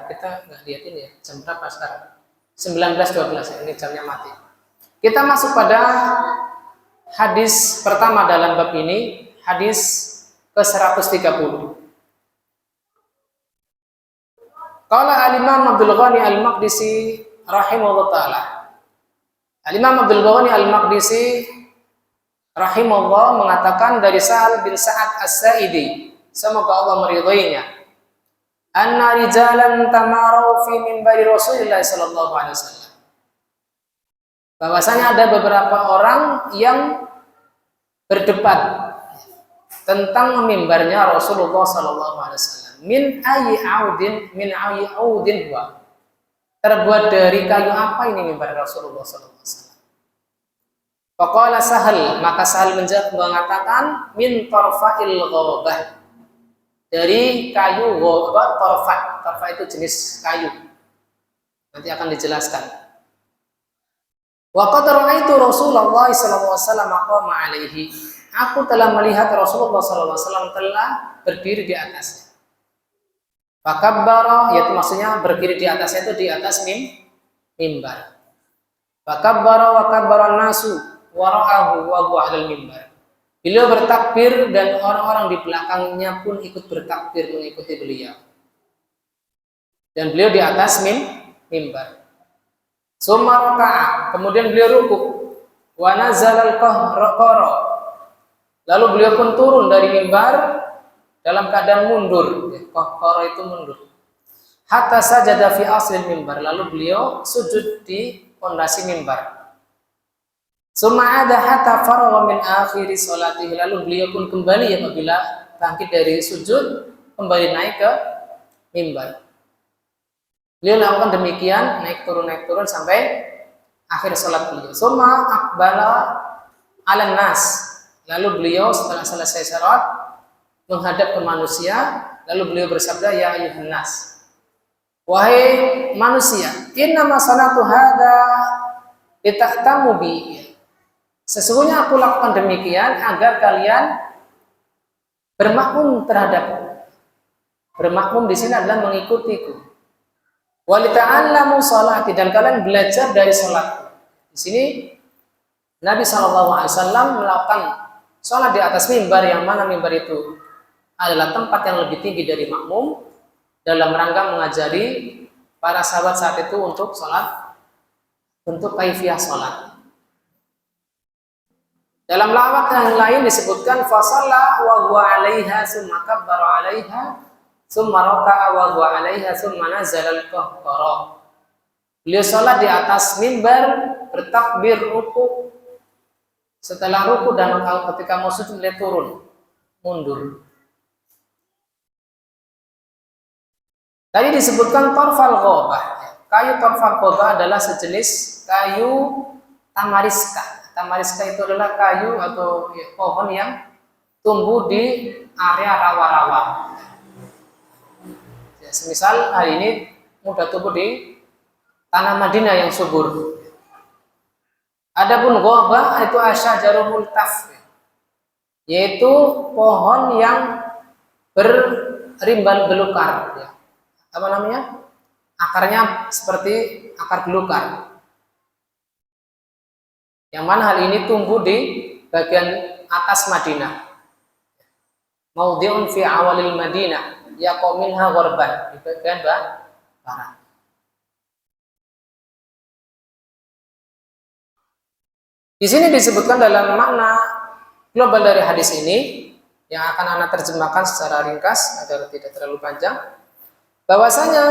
kita nggak lihat ini ya, jam berapa sekarang? 19.12 ya, ini jamnya mati. Kita masuk pada hadis pertama dalam bab ini, hadis ke-130. Qala al-Imam Abdul Ghani Al-Maqdisi rahimahullah ta'ala. Al-Imam Abdul Ghani Al-Maqdisi rahimahullah mengatakan dari Sahal bin Sa'ad As-Sa'idi, semoga Allah meridhoinya, anna rijalan tamarau fi minbari Rasulullah sallallahu alaihi wasallam. Bahwasanya ada beberapa orang yang berdebat tentang mimbarnya Rasulullah sallallahu alaihi wasallam. Min ayyi audin huwa. Terbuat dari kayu apa ini mimbar Rasulullah sallallahu alaihi wasallam? Faqala Sahal, maka Sahal mengatakan min tarfa'il ghabah. Dari kayu ghabah, torfa itu jenis kayu. Nanti akan dijelaskan. Wa qad ra'aitu Rasulullah sallallahu alaihi wasallam qama alaihi. Aku telah melihat Rasulullah sallallahu alaihi wasallam telah berdiri di atasnya. Fakabbara, yaitu maksudnya berdiri di atasnya itu di atas mimbar. Fakabbara wa kabbara nasu wa ra'ahu wa huwa 'alal mimbar. Beliau bertakbir dan orang-orang di belakangnya pun ikut bertakbir mengikuti beliau. Dan beliau di atas mimbar. Summa raka'a, kemudian beliau rukuk. Wa nazala al-qahra. Lalu beliau pun turun dari mimbar dalam keadaan mundur. Qahra itu mundur. Hatta sajada fi aslil mimbar. Lalu beliau sujud di pondasi mimbar. Summa ada hatta faragha min akhiri salatihi, lalu beliau pun kembali apabila bangkit dari sujud kembali naik ke mimbar. Beliau lakukan demikian naik turun sampai akhir salat beliau. Summa aqbala 'alan nas, lalu beliau setelah selesai salat menghadap ke manusia, lalu beliau bersabda, ya ayyuhan nas, wahai manusia, innama salatu hadza lita'tamu bi. Sesungguhnya aku lakukan demikian agar kalian bermakmum terhadapku. Bermakmum di sini adalah mengikutiku. Walita'allamu sholati, dan kalian belajar dari sholat. Di sini Nabi SAW melakukan sholat di atas mimbar, yang mana mimbar itu adalah tempat yang lebih tinggi dari makmum, dalam rangka mengajari para sahabat saat itu untuk sholat, untuk kaifiyah sholat. Dalam lafaz yang lain disebutkan fasalla wa huwa 'alaiha summa kabbara 'alaiha summa raka'a wa huwa 'alaiha summa nazala al-qahqara. Beliau salat di atas mimbar, bertakbir, ruku. Setelah ruku dan ketika mau sujud beliau turun, mundur. Tadi disebutkan torfal ghabah. Kayu torfal ghabah adalah sejenis kayu tamariska. Tamariska itu adalah kayu atau pohon yang tumbuh di area rawa-rawa. Ya, semisal hari ini mudah tumbuh di tanah Madinah yang subur. Adapun ghabah itu asyajarul multaf, yaitu pohon yang berimbal belukar. Ya. Apa namanya? Akarnya seperti akar belukar. Yang mana hal ini tumbuh di bagian atas Madinah. Maudhi'un fi awalil Madinah, yaqaw minha gharban, di bagian barat. Di sini disebutkan dalam makna global dari hadis ini yang akan Anda terjemahkan secara ringkas agar tidak terlalu panjang, bahwasanya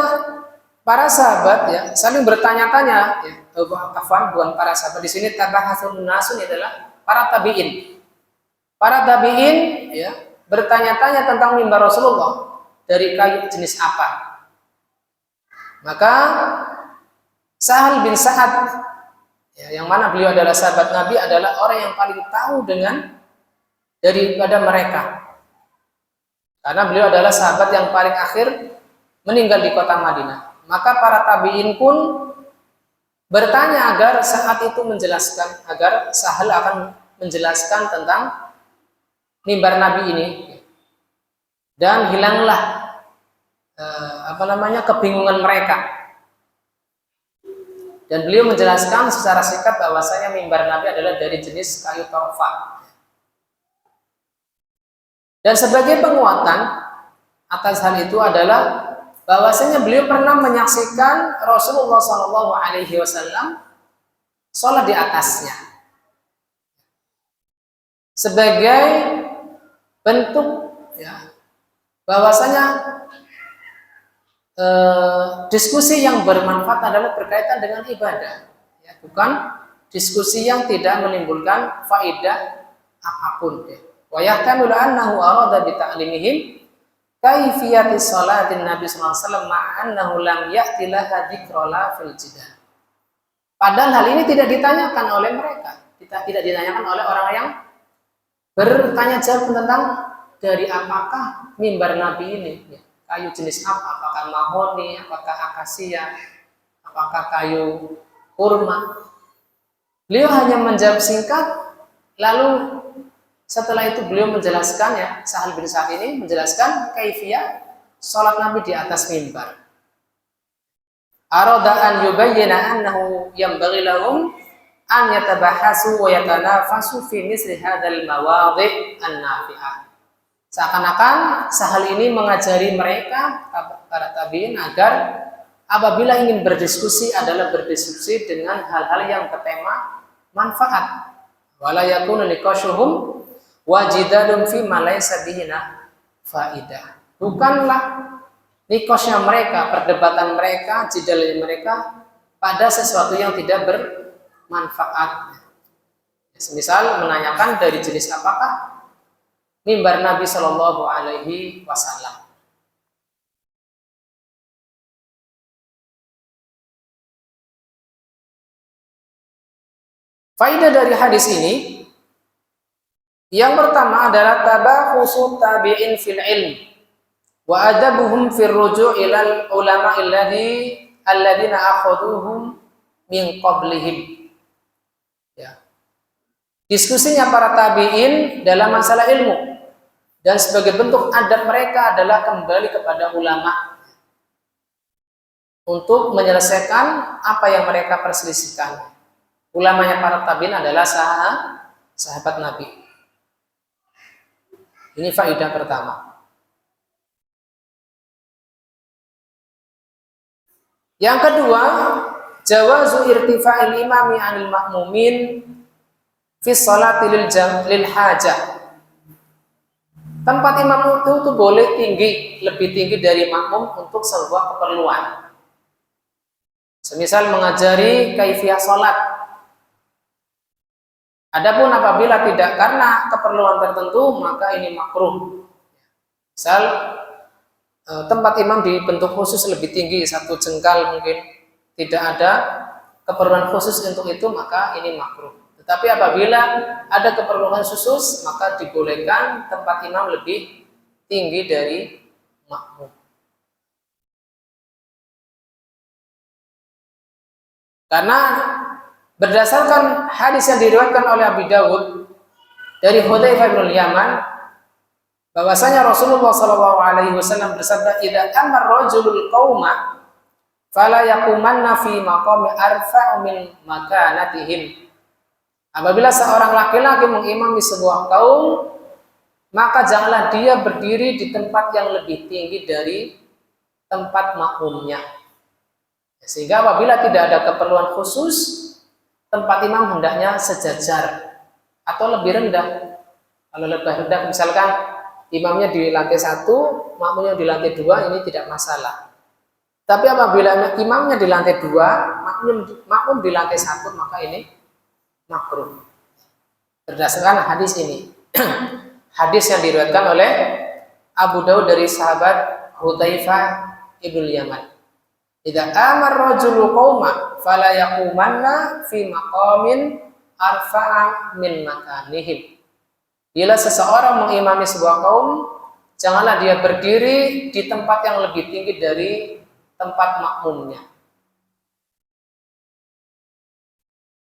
para sahabat ya saling bertanya-tanya, ya, bukan para sahabat di sini, tabahasun nasun adalah para tabiin. Para tabiin ya bertanya-tanya tentang mimbar Rasulullah dari kayu jenis apa. Maka Sahal bin Sa'ad ya, yang mana beliau adalah sahabat Nabi, adalah orang yang paling tahu dengan daripada mereka. Karena beliau adalah sahabat yang paling akhir meninggal di kota Madinah. Maka para tabi'in pun bertanya agar saat itu menjelaskan, agar Sahal akan menjelaskan tentang mimbar Nabi ini. Dan hilanglah kebingungan mereka. Dan beliau menjelaskan secara singkat bahwasanya mimbar Nabi adalah dari jenis kayu torfa. Dan sebagai penguatan atas hal itu adalah bahwasanya beliau pernah menyaksikan Rasulullah SAW sholat di atasnya sebagai bentuk ya bahwasanya diskusi yang bermanfaat adalah berkaitan dengan ibadah, ya, bukan diskusi yang tidak menimbulkan faedah apapun. Wa yahtamilu annahu arada bi ta'limihim kaifiyati sholatin Nabi sallallahu alaihi wasallam ma'annahu lam ya'ti laha dzikrala fil jidal. Padahal hal ini tidak ditanyakan oleh mereka, tidak ditanyakan oleh orang yang bertanya jawab tentang dari apakah mimbar Nabi ini, ya, kayu jenis apa, apakah mahoni, apakah akasia, apakah kayu kurma. Beliau hanya menjawab singkat, lalu setelah itu beliau menjelaskan, ya, Sahal bin Sa'ad ini menjelaskan kaifiyah sholat Nabi di atas mimbar. Arada an yubayyana annahu yanbaghi lahum an yatabahasu wa yatanafasu fi misli hadzal mawadhi' an-nafi'ah. Seakan-akan Sahal ini mengajari mereka, para tabi'in, agar apabila ingin berdiskusi adalah berdiskusi dengan hal-hal yang bertema manfaat. Wala yakunu niqashuhum wajidadum fi ma laysa bihi faidah. Bukanlah nikosnya mereka, perdebatan mereka, jidalnya mereka pada sesuatu yang tidak bermanfaat. Semisal menanyakan dari jenis apakah mimbar Nabi Shallallahu Alaihi Wasallam. Faidah dari hadis ini yang pertama adalah tabahusu tabi'in fil ilm wa adabuhum fil ruju' ilal ulama alladina akhaduhum min qablihim. Ya. Diskusinya para tabi'in dalam masalah ilmu, dan sebagai bentuk adab mereka adalah kembali kepada ulama untuk menyelesaikan apa yang mereka perselisihkan. Ulamanya para tabi'in adalah sahabat Nabi. Ini faedah pertama. Yang kedua, jawazu irtifa'il imami 'anil ma'mumin fi sholati lil hajah. Tempat imam itu boleh tinggi, lebih tinggi dari makmum untuk sebuah keperluan. Semisal mengajari kaifiyah sholat. Adapun apabila tidak karena keperluan tertentu, maka ini makruh. Misal tempat imam dibentuk khusus lebih tinggi, 1 jengkal mungkin, tidak ada keperluan khusus untuk itu, maka ini makruh. Tetapi apabila ada keperluan khusus, maka dibolehkan tempat imam lebih tinggi dari makmum. Karena berdasarkan hadis yang diriwayatkan oleh Abi Dawud dari Hudzaifah bin Yaman, bahwasanya Rasulullah SAW bersabda, "Idza amar rajulul qauma fala yaqumanna fi maqami arfa'u min makanatihim." Apabila seorang laki-laki mengimami sebuah kaum, maka janganlah dia berdiri di tempat yang lebih tinggi dari tempat makmumnya. Sehingga apabila tidak ada keperluan khusus, tempat imam hendaknya sejajar atau lebih rendah. Kalau lebih rendah, misalkan imamnya di lantai 1, makmumnya di lantai 2, ini tidak masalah. Tapi apabila imamnya di lantai 2, makmum di lantai 1, maka ini makruh. Berdasarkan hadis ini. Hadis yang diriwayatkan oleh Abu Daud dari sahabat Hudzaifah ibnu Yaman. Idza amar rajulu qauma fala yaqumanna fi maqamin arfa'a min makanihim. Bila seseorang mengimami sebuah kaum, janganlah dia berdiri di tempat yang lebih tinggi dari tempat makmumnya.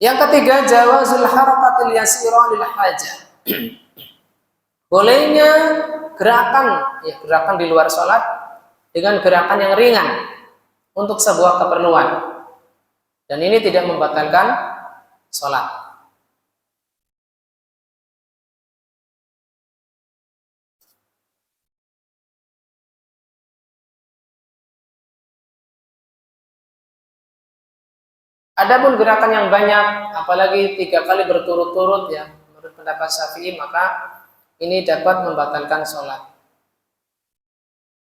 Yang ketiga, jawazul harakatil yasira lil hajah. Bolehnya gerakan di luar sholat dengan gerakan yang ringan untuk sebuah keperluan. Dan ini tidak membatalkan sholat. Adapun gerakan yang banyak, apalagi 3 kali berturut-turut ya, menurut pendapat Syafi'i, maka ini dapat membatalkan sholat.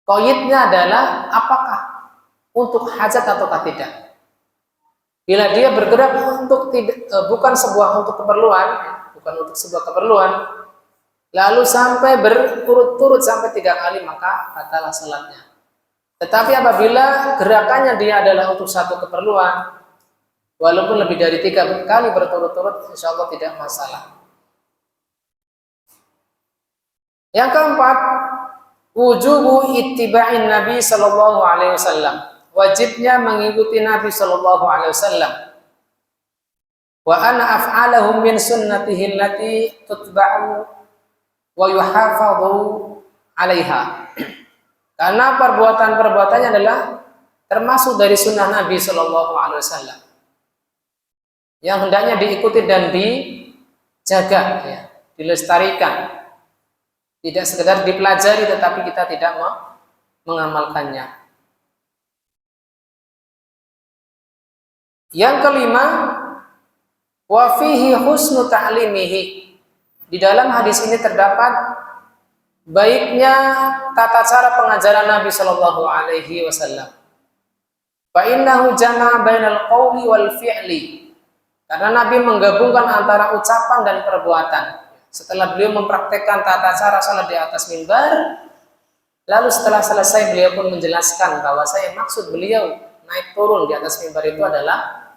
Qaidnya adalah apakah untuk hajat ataukah tidak. Bila dia bergerak untuk bukan untuk sebuah keperluan, lalu sampai berturut-turut sampai 3 kali, maka batallah sholatnya. Tetapi apabila gerakannya dia adalah untuk satu keperluan, walaupun lebih dari 3 kali berturut-turut, insya Allah tidak masalah. Yang keempat, wujubu ittiba'in Nabi sallallahu alaihi wasallam. Wajibnya mengikuti Nabi sallallahu alaihi wasallam. Wa ana af'alahu min sunnatihi allati tutba'u wa yuhafadhu 'alaiha. Karena perbuatan-perbuatannya adalah termasuk dari sunnah Nabi sallallahu alaihi wasallam, yang hendaknya diikuti dan dijaga, ya, dilestarikan. Tidak sekedar dipelajari tetapi kita tidak mengamalkannya. Yang kelima, wa fihi husnu ta'limihi. Di dalam hadis ini terdapat baiknya tata cara pengajaran Nabi sallallahu alaihi wasallam. Fa innahu jama'a bainal qawli wal fi'li. Karena Nabi menggabungkan antara ucapan dan perbuatan. Setelah beliau mempraktekkan tata cara salat di atas mimbar, lalu setelah selesai beliau pun menjelaskan bahwa maksud beliau naik turun di atas mimbar itu adalah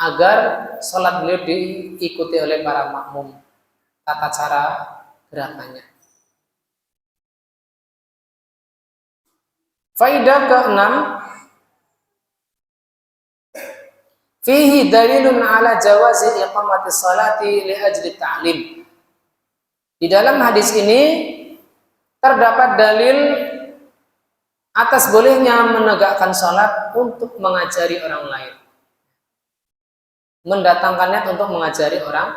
agar salat beliau diikuti oleh para makmum, tata cara gerakannya. Faidah ke-6, fihi dalilun ala jawazi iqamati salati li ajli ta'lim. Di dalam hadis ini terdapat dalil atas bolehnya menegakkan salat untuk mengajari orang lain. Mendatangkannya untuk mengajari orang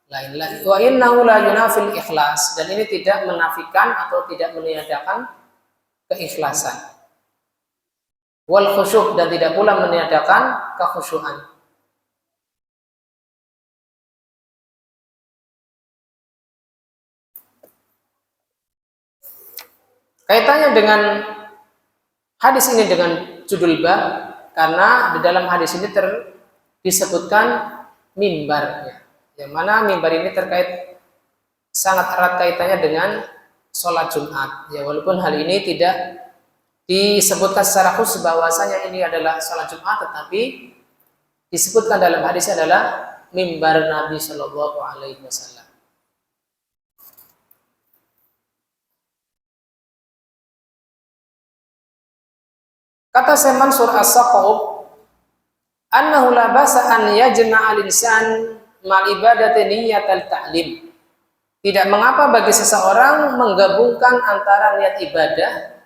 lain. Wa innahu la yunafil ikhlas, dan ini tidak menafikan atau tidak meniadakan keikhlasan. Wal khusyuk, dan tidak pula meniadakan kekhusyuan. Kaitannya dengan hadis ini dengan judul bab, karena di dalam hadis ini disebutkan mimbar, ya. Yang mana mimbar ini terkait sangat erat kaitannya dengan sholat Jumat, ya, walaupun hal ini tidak disebutkan secara khusus bahwasanya ini adalah sholat Jumat, tetapi disebutkan dalam hadis adalah mimbar Nabi Shallallahu Alaihi Wasallam. Kata Syekh Mansur As-Saqaf, annahu la basa an yajma'a al-insan mal ibadati niyatal ta'lim. Tidak mengapa bagi seseorang menggabungkan antara niat ibadah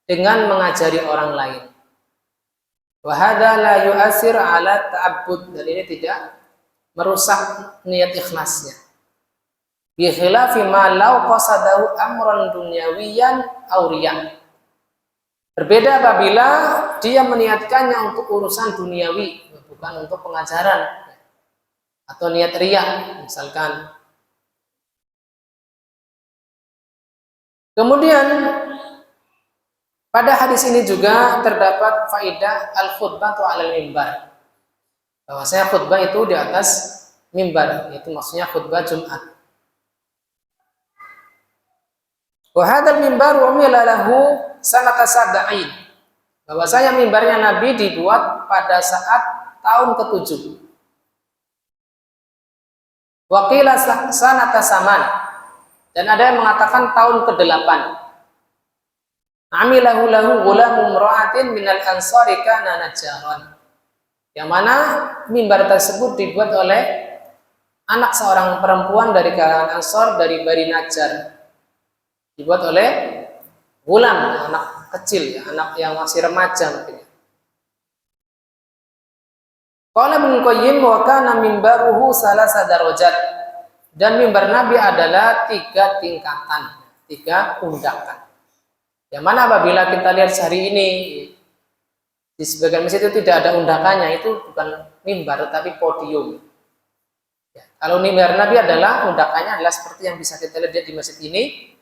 dengan mengajari orang lain. Wa hadza la yu'athir 'ala ta'abbud, dan ini tidak merusak niat ikhlasnya. Bi khilafi ma law qasadahu amran dunyawiyan aw riya'. Berbeda apabila dia meniatkannya untuk urusan duniawi, bukan untuk pengajaran. atau niat riya misalkan. Kemudian pada hadis ini juga terdapat faedah al-khutbah atau alal mimbar. Bahwasanya khutbah itu di atas mimbar, itu maksudnya khutbah Jumat. Wa hadzal mimbar umila lahu sanata sab'in. Bahwasanya mimbarnya Nabi dibuat pada saat tahun ke-7. Wa qila sanata saman. Dan ada yang mengatakan tahun ke-8. Amilahu lahu ghulamu imra'atin minal ansari kana najjaran. Yang mana mimbar tersebut dibuat oleh anak seorang perempuan dari kalangan Ansor dari Bani Najjar. Dibuat oleh gulam, anak kecil ya, anak yang masih remaja mungkin. Qala Ibnu Qayyim wa kana mimbaruhu salasa darajat. Dan mimbar Nabi adalah 3 tingkatan, 3 undakan. Yang mana apabila kita lihat sehari ini di sebagian masjid itu tidak ada undakannya, itu bukan mimbar tetapi podium. Ya, kalau mimbar Nabi adalah undakannya adalah seperti yang bisa kita lihat di masjid ini,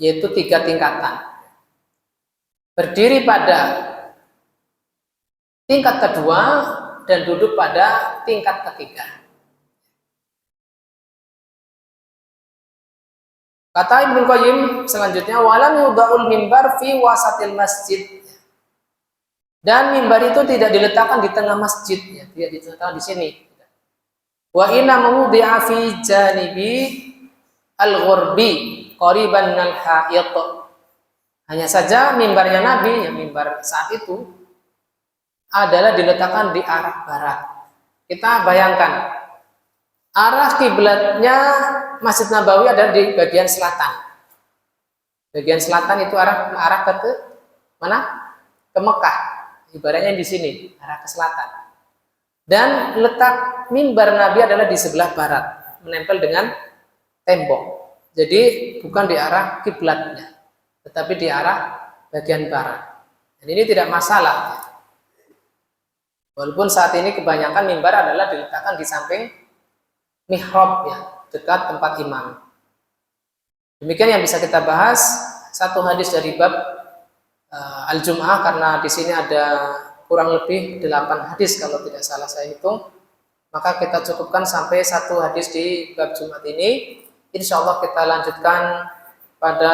yaitu 3 tingkatan. Berdiri pada tingkat kedua dan duduk pada tingkat ketiga. Kata Ibnu Qayyim selanjutnya, walam yudaul mimbar fi wasatil masjid. Dan mimbar itu tidak diletakkan di tengah masjid, ya, tidak diletakkan di sini. Wa inna mawdi'a fi janibi al-ghurbi qariban minal ha'id. Hanya saja mimbarnya Nabi, yang mimbar saat itu adalah diletakkan di arah barat. Kita bayangkan arah kiblatnya Masjid Nabawi adalah di bagian selatan. Bagian selatan itu arah ke mana? Ke Mekah. Ibaratnya di sini, arah ke selatan. Dan letak mimbar Nabi adalah di sebelah barat, menempel dengan tembok. Jadi bukan di arah kiblatnya, tetapi di arah bagian barat. Dan ini tidak masalah. Walaupun saat ini kebanyakan mimbar adalah diletakkan di samping mihrab ya, dekat tempat imam. Demikian yang bisa kita bahas satu hadis dari bab Al-Jum'ah, karena di sini ada kurang lebih 8 hadis kalau tidak salah saya hitung. Maka kita cukupkan sampai satu hadis di bab Jumat ini. Insya Allah kita lanjutkan pada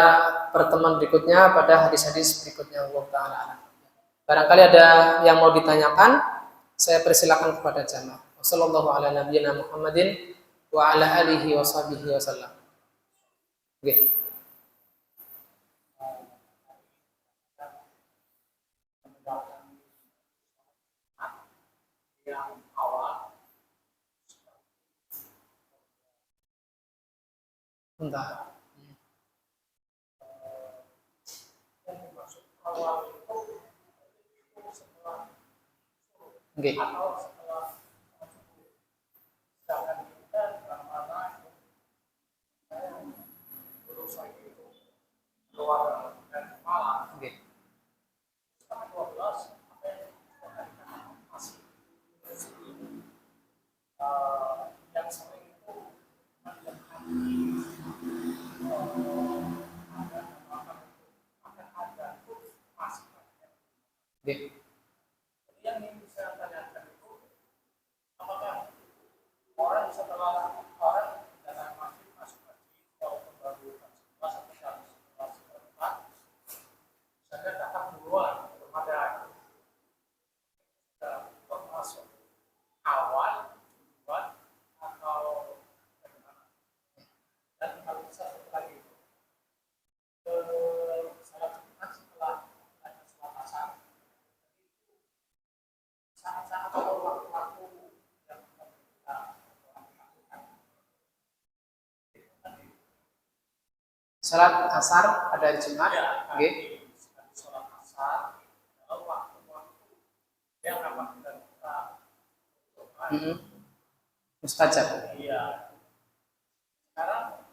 pertemuan berikutnya, pada hadis-hadis berikutnya. Allah Ta'ala. Barangkali ada yang mau ditanyakan, saya persilakan kepada jamaah. Wassallallahu ala nabiyyina Muhammadin wa ala alihi wa sahbihi wa sallam. Oke. Yang awal Bentar. yang dimaksud awal itu setelah Oke. atau setelah sedangkan kita dalam mana berusaha itu keluar dan malam Oke. setengah 12 sampai masih yang sering itu mendengar ada masih Oke. jadi yang ingin saya tanyakan itu apakah orang setelah orang dalam masjid masuk masjid walaupun baru jam 11 atau jam 11 misalnya datang duluan kepada termasuk awal duluan atau bagaimana. Dan kalau bisa setelah itu salat Jumat setelah asar saat-saat atau waktu-waktu yang kita lakukan. Salat asar pada hari Jumat. Ya, Oke. sholat asar dalam waktu-waktu yang akan kita Mustajab. iya. Sekarang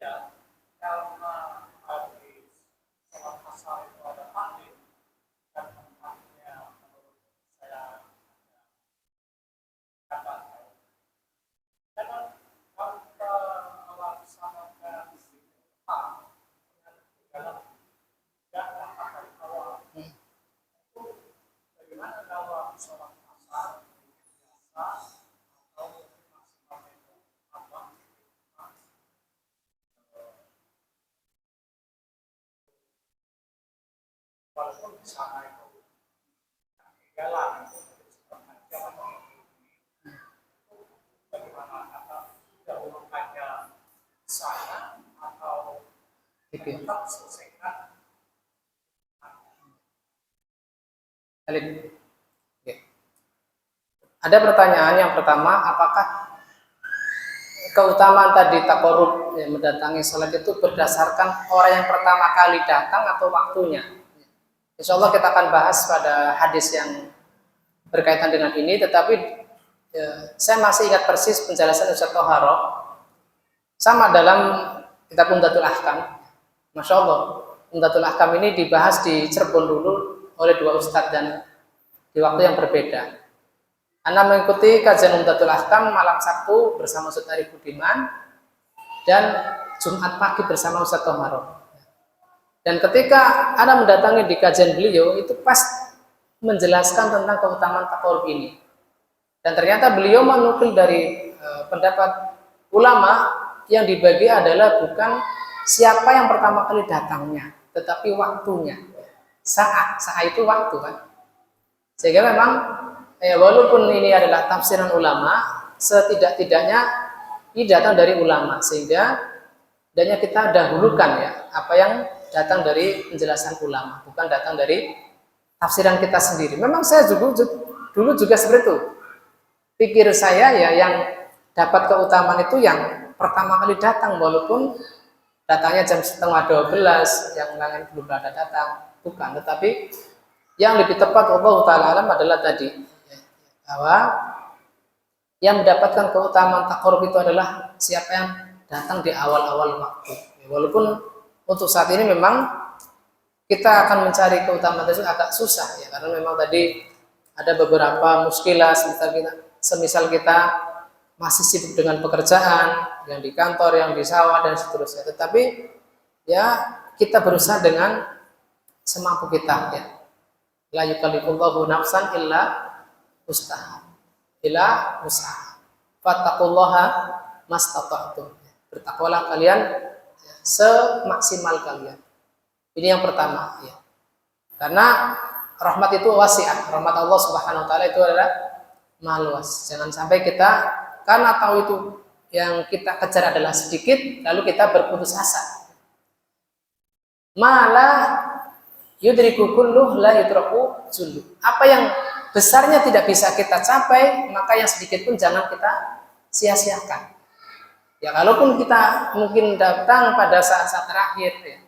ya karena habis sholat asar itu ada taklim dan tempatnya menurut saya kata walaupun di sana itu jalan bagaimana kata dahulukannya sana atau tetap selesaikan Alif. Oke. Ada pertanyaan yang pertama, apakah keutamaan tadi takorub yang mendatangi sholat itu berdasarkan orang yang pertama kali datang atau waktunya? Insya Allah kita akan bahas pada hadis yang berkaitan dengan ini, tetapi saya masih ingat persis penjelasan Ustaz Toharo sama dalam kitab Umdatul Ahkam. Masya Allah, Umdatul Ahkam ini dibahas di Cirebon dulu oleh dua ustadz dan di waktu yang berbeda. Anda mengikuti kajian Umdatul Ahkam malam Sabtu bersama Ustaz Arif Budiman dan Jumat pagi bersama Ustaz Toharo. Dan ketika Anda mendatangi di kajian beliau, itu pas menjelaskan tentang keutamaan takorub ini. Dan ternyata beliau menukil dari pendapat ulama yang dibagi adalah bukan siapa yang pertama kali datangnya, tetapi waktunya. Saat itu waktu kan. Sehingga memang walaupun ini adalah tafsiran ulama, setidak-tidaknya ini datang dari ulama, sehingga hendaknya kita dahulukan ya apa yang datang dari penjelasan ulama, bukan datang dari tafsiran kita sendiri. Memang saya dulu juga seperti itu. Pikir saya ya yang dapat keutamaan itu yang pertama kali datang, walaupun datangnya jam 11:30, yang lain belum ada datang, bukan. Tetapi yang lebih tepat Allah Ta'ala alam adalah tadi bahwa yang mendapatkan keutamaan takorub itu adalah siapa yang datang di awal-awal waktu. Walaupun untuk saat ini memang kita akan mencari keutamaan itu agak susah ya, karena memang tadi ada beberapa muskilah, semisal kita masih sibuk dengan pekerjaan yang di kantor, yang di sawah dan seterusnya. Tetapi ya kita berusaha dengan semampu kita ya. La yukallifullahu nafsan illa usaha. Illa usaha. Fattaqullaha mastata'tum. Bertakwalah kalian ya, semaksimal kalian. Ini yang pertama ya. Karena rahmat itu wasi'ah. Rahmat Allah Subhanahu wa taala itu adalah maha luas. Jangan sampai kita karena tahu itu yang kita kejar adalah sedikit, lalu kita berputus asa. Malah yudriku kulluh la yudraku jullu. Apa yang besarnya tidak bisa kita capai, maka yang sedikit pun jangan kita sia-siakan. Ya kalaupun kita mungkin datang pada saat-saat terakhir ya,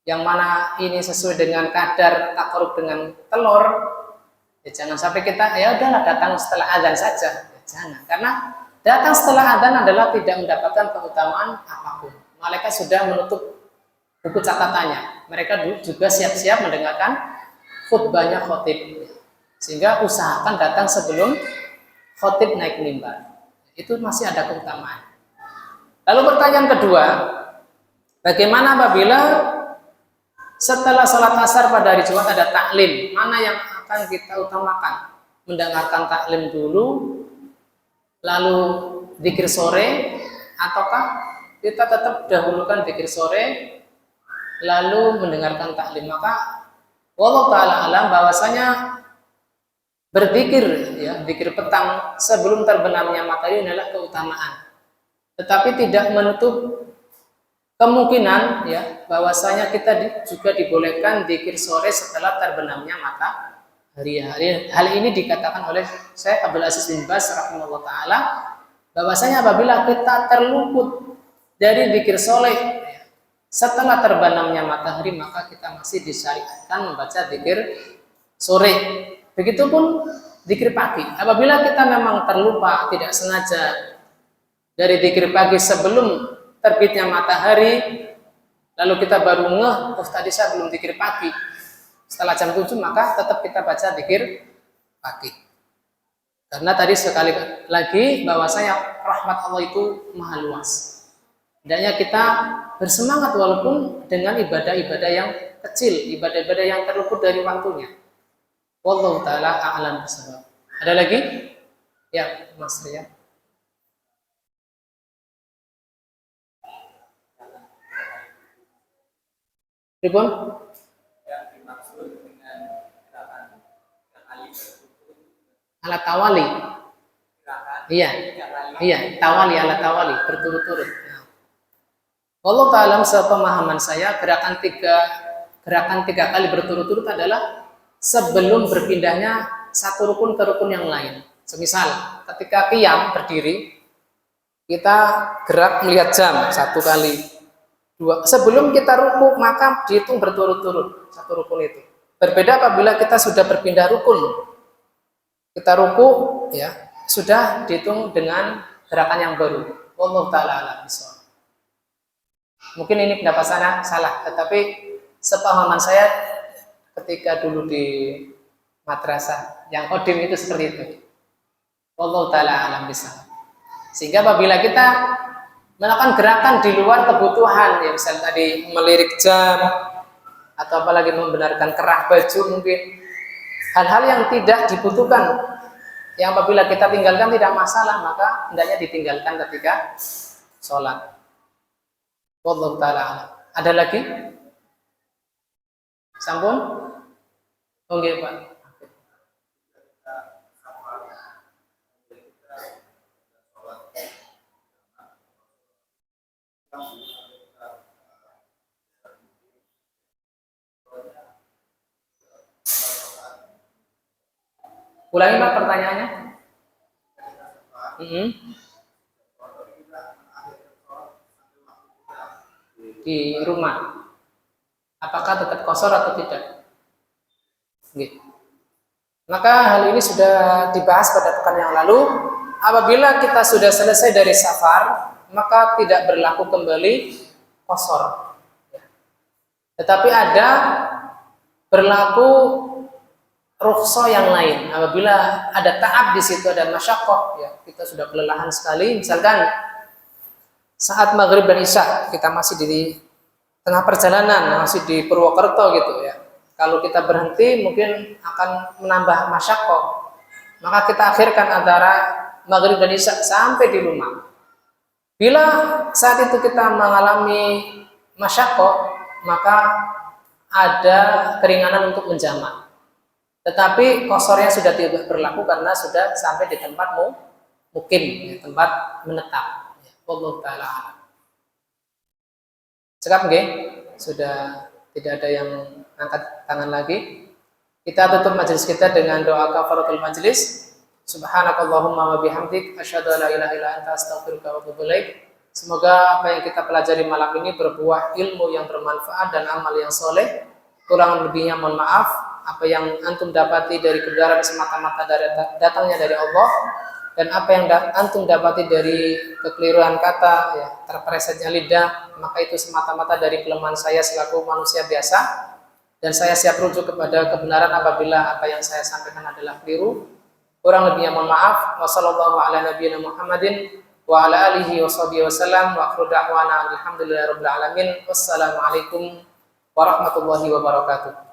yang mana ini sesuai dengan kadar takarub dengan telur, ya jangan sampai kita ya udahlah datang setelah azan saja. Ya, jangan, karena datang setelah azan adalah tidak mendapatkan keutamaan apapun. Malaikat sudah menutup buku catatannya. Mereka juga siap-siap mendengarkan khutbahnya khotib. Sehingga usahakan datang sebelum khotib naik mimbar. Itu masih ada keutamaan. Lalu pertanyaan kedua, bagaimana apabila setelah sholat asar pada hari Jumat ada taklim? Mana yang akan kita utamakan? Mendengarkan taklim dulu, lalu zikir sore, ataukah kita tetap dahulukan zikir sore, lalu mendengarkan taklim? Maka wallahu ta'ala alam bahwasanya berzikir ya, zikir petang sebelum terbenamnya matahari adalah keutamaan. Tetapi tidak menutup kemungkinan ya bahwasanya kita juga dibolehkan zikir sore setelah terbenamnya matahari. Hal ini dikatakan oleh Syekh Abdul Aziz bin Baz rahimahullah taala bahwasanya apabila kita terluput dari zikir sore ya, setelah terbenamnya matahari, maka kita masih disyariatkan membaca zikir sore. Begitupun zikir pagi. Apabila kita memang terlupa, tidak sengaja dari zikir pagi sebelum terbitnya matahari, lalu kita baru ngeh, oh tadi saya belum zikir pagi. Setelah jam 7, maka tetap kita baca zikir pagi. Karena tadi sekali lagi bahwasanya rahmat Allah itu maha luas. Hendaknya kita bersemangat walaupun dengan ibadah-ibadah yang kecil, ibadah-ibadah yang terluput dari waktunya. Wallahu ta'ala a'lam bishawab. Ada lagi? Ya, Mas Ria. Ribon? yang dimaksud Alat tawali. Iya. Iya, tawali, alat tawali berturut-turut. Nah. Allah Ta'ala sepemahaman saya gerakan tiga kali berturut-turut adalah sebelum berpindahnya satu rukun ke rukun yang lain. Semisal ketika qiyam berdiri, kita gerak melihat jam satu kali, dua. Sebelum kita ruku maka dihitung berturut-turut satu rukun itu. Berbeda apabila kita sudah berpindah rukun. Kita ruku ya, sudah dihitung dengan gerakan yang baru. Allah Ta'ala a'lam bishawab. Mungkin ini pendapat saya salah, tetapi sepahaman saya ketika dulu di madrasah yang kodim itu seperti itu. Allah Ta'ala a'lam bishawab. Sehingga apabila kita melakukan gerakan di luar kebutuhan, ya misalnya tadi melirik jam atau apalagi membenarkan kerah baju, mungkin hal-hal yang tidak dibutuhkan, yang apabila kita tinggalkan tidak masalah, maka hendaknya ditinggalkan ketika sholat. Wallahu ta'ala. Ada lagi? Sampun? Oke, Pak. Ulangi Pak pertanyaannya. Di rumah, apakah tetap qashar atau tidak? Gitu. Maka hal ini sudah dibahas pada pekan yang lalu. Apabila kita sudah selesai dari safar, maka tidak berlaku kembali qashar. Tetapi ada berlaku rukhsah yang lain. Apabila ada ta'ab di situ, ada masyaqqah, ya, kita sudah kelelahan sekali, misalkan saat maghrib dan isya kita masih di tengah perjalanan, masih di Purwokerto gitu ya. Kalau kita berhenti mungkin akan menambah masyaqqah. Maka kita akhirkan antara maghrib dan isya sampai di rumah. Bila saat itu kita mengalami masyaqqah, maka ada keringanan untuk menjamak. Tetapi qasharnya sudah tidak berlaku karena sudah sampai di tempat mukim, ya, tempat menetap. Allah Ta'ala. Cekap nggih? Sudah tidak ada yang angkat tangan lagi. Kita tutup majelis kita dengan doa kafaratul majelis. Subhanakallahumma wa bihamdik asyhadu an la ilaha illa anta astaghfiruka wa atubu ilaik. Semoga apa yang kita pelajari malam ini berbuah ilmu yang bermanfaat dan amal yang soleh. Kurang lebihnya mohon maaf. Apa yang antum dapati dari kebenaran semata-mata datangnya dari Allah, dan apa yang antum dapati dari kekeliruan kata, ya, terpelesetnya lidah, maka itu semata-mata dari kelemahan saya selaku manusia biasa, dan saya siap rujuk kepada kebenaran apabila apa yang saya sampaikan adalah keliru. Kurang lebihnya mohon maaf. Wassallallahu ala nabiyina Muhammadin wa ala alihi washabihi wasallam wa akhiru da'wana alhamdulillahirabbil alamin. Wassalamualaikum warahmatullahi wabarakatuh.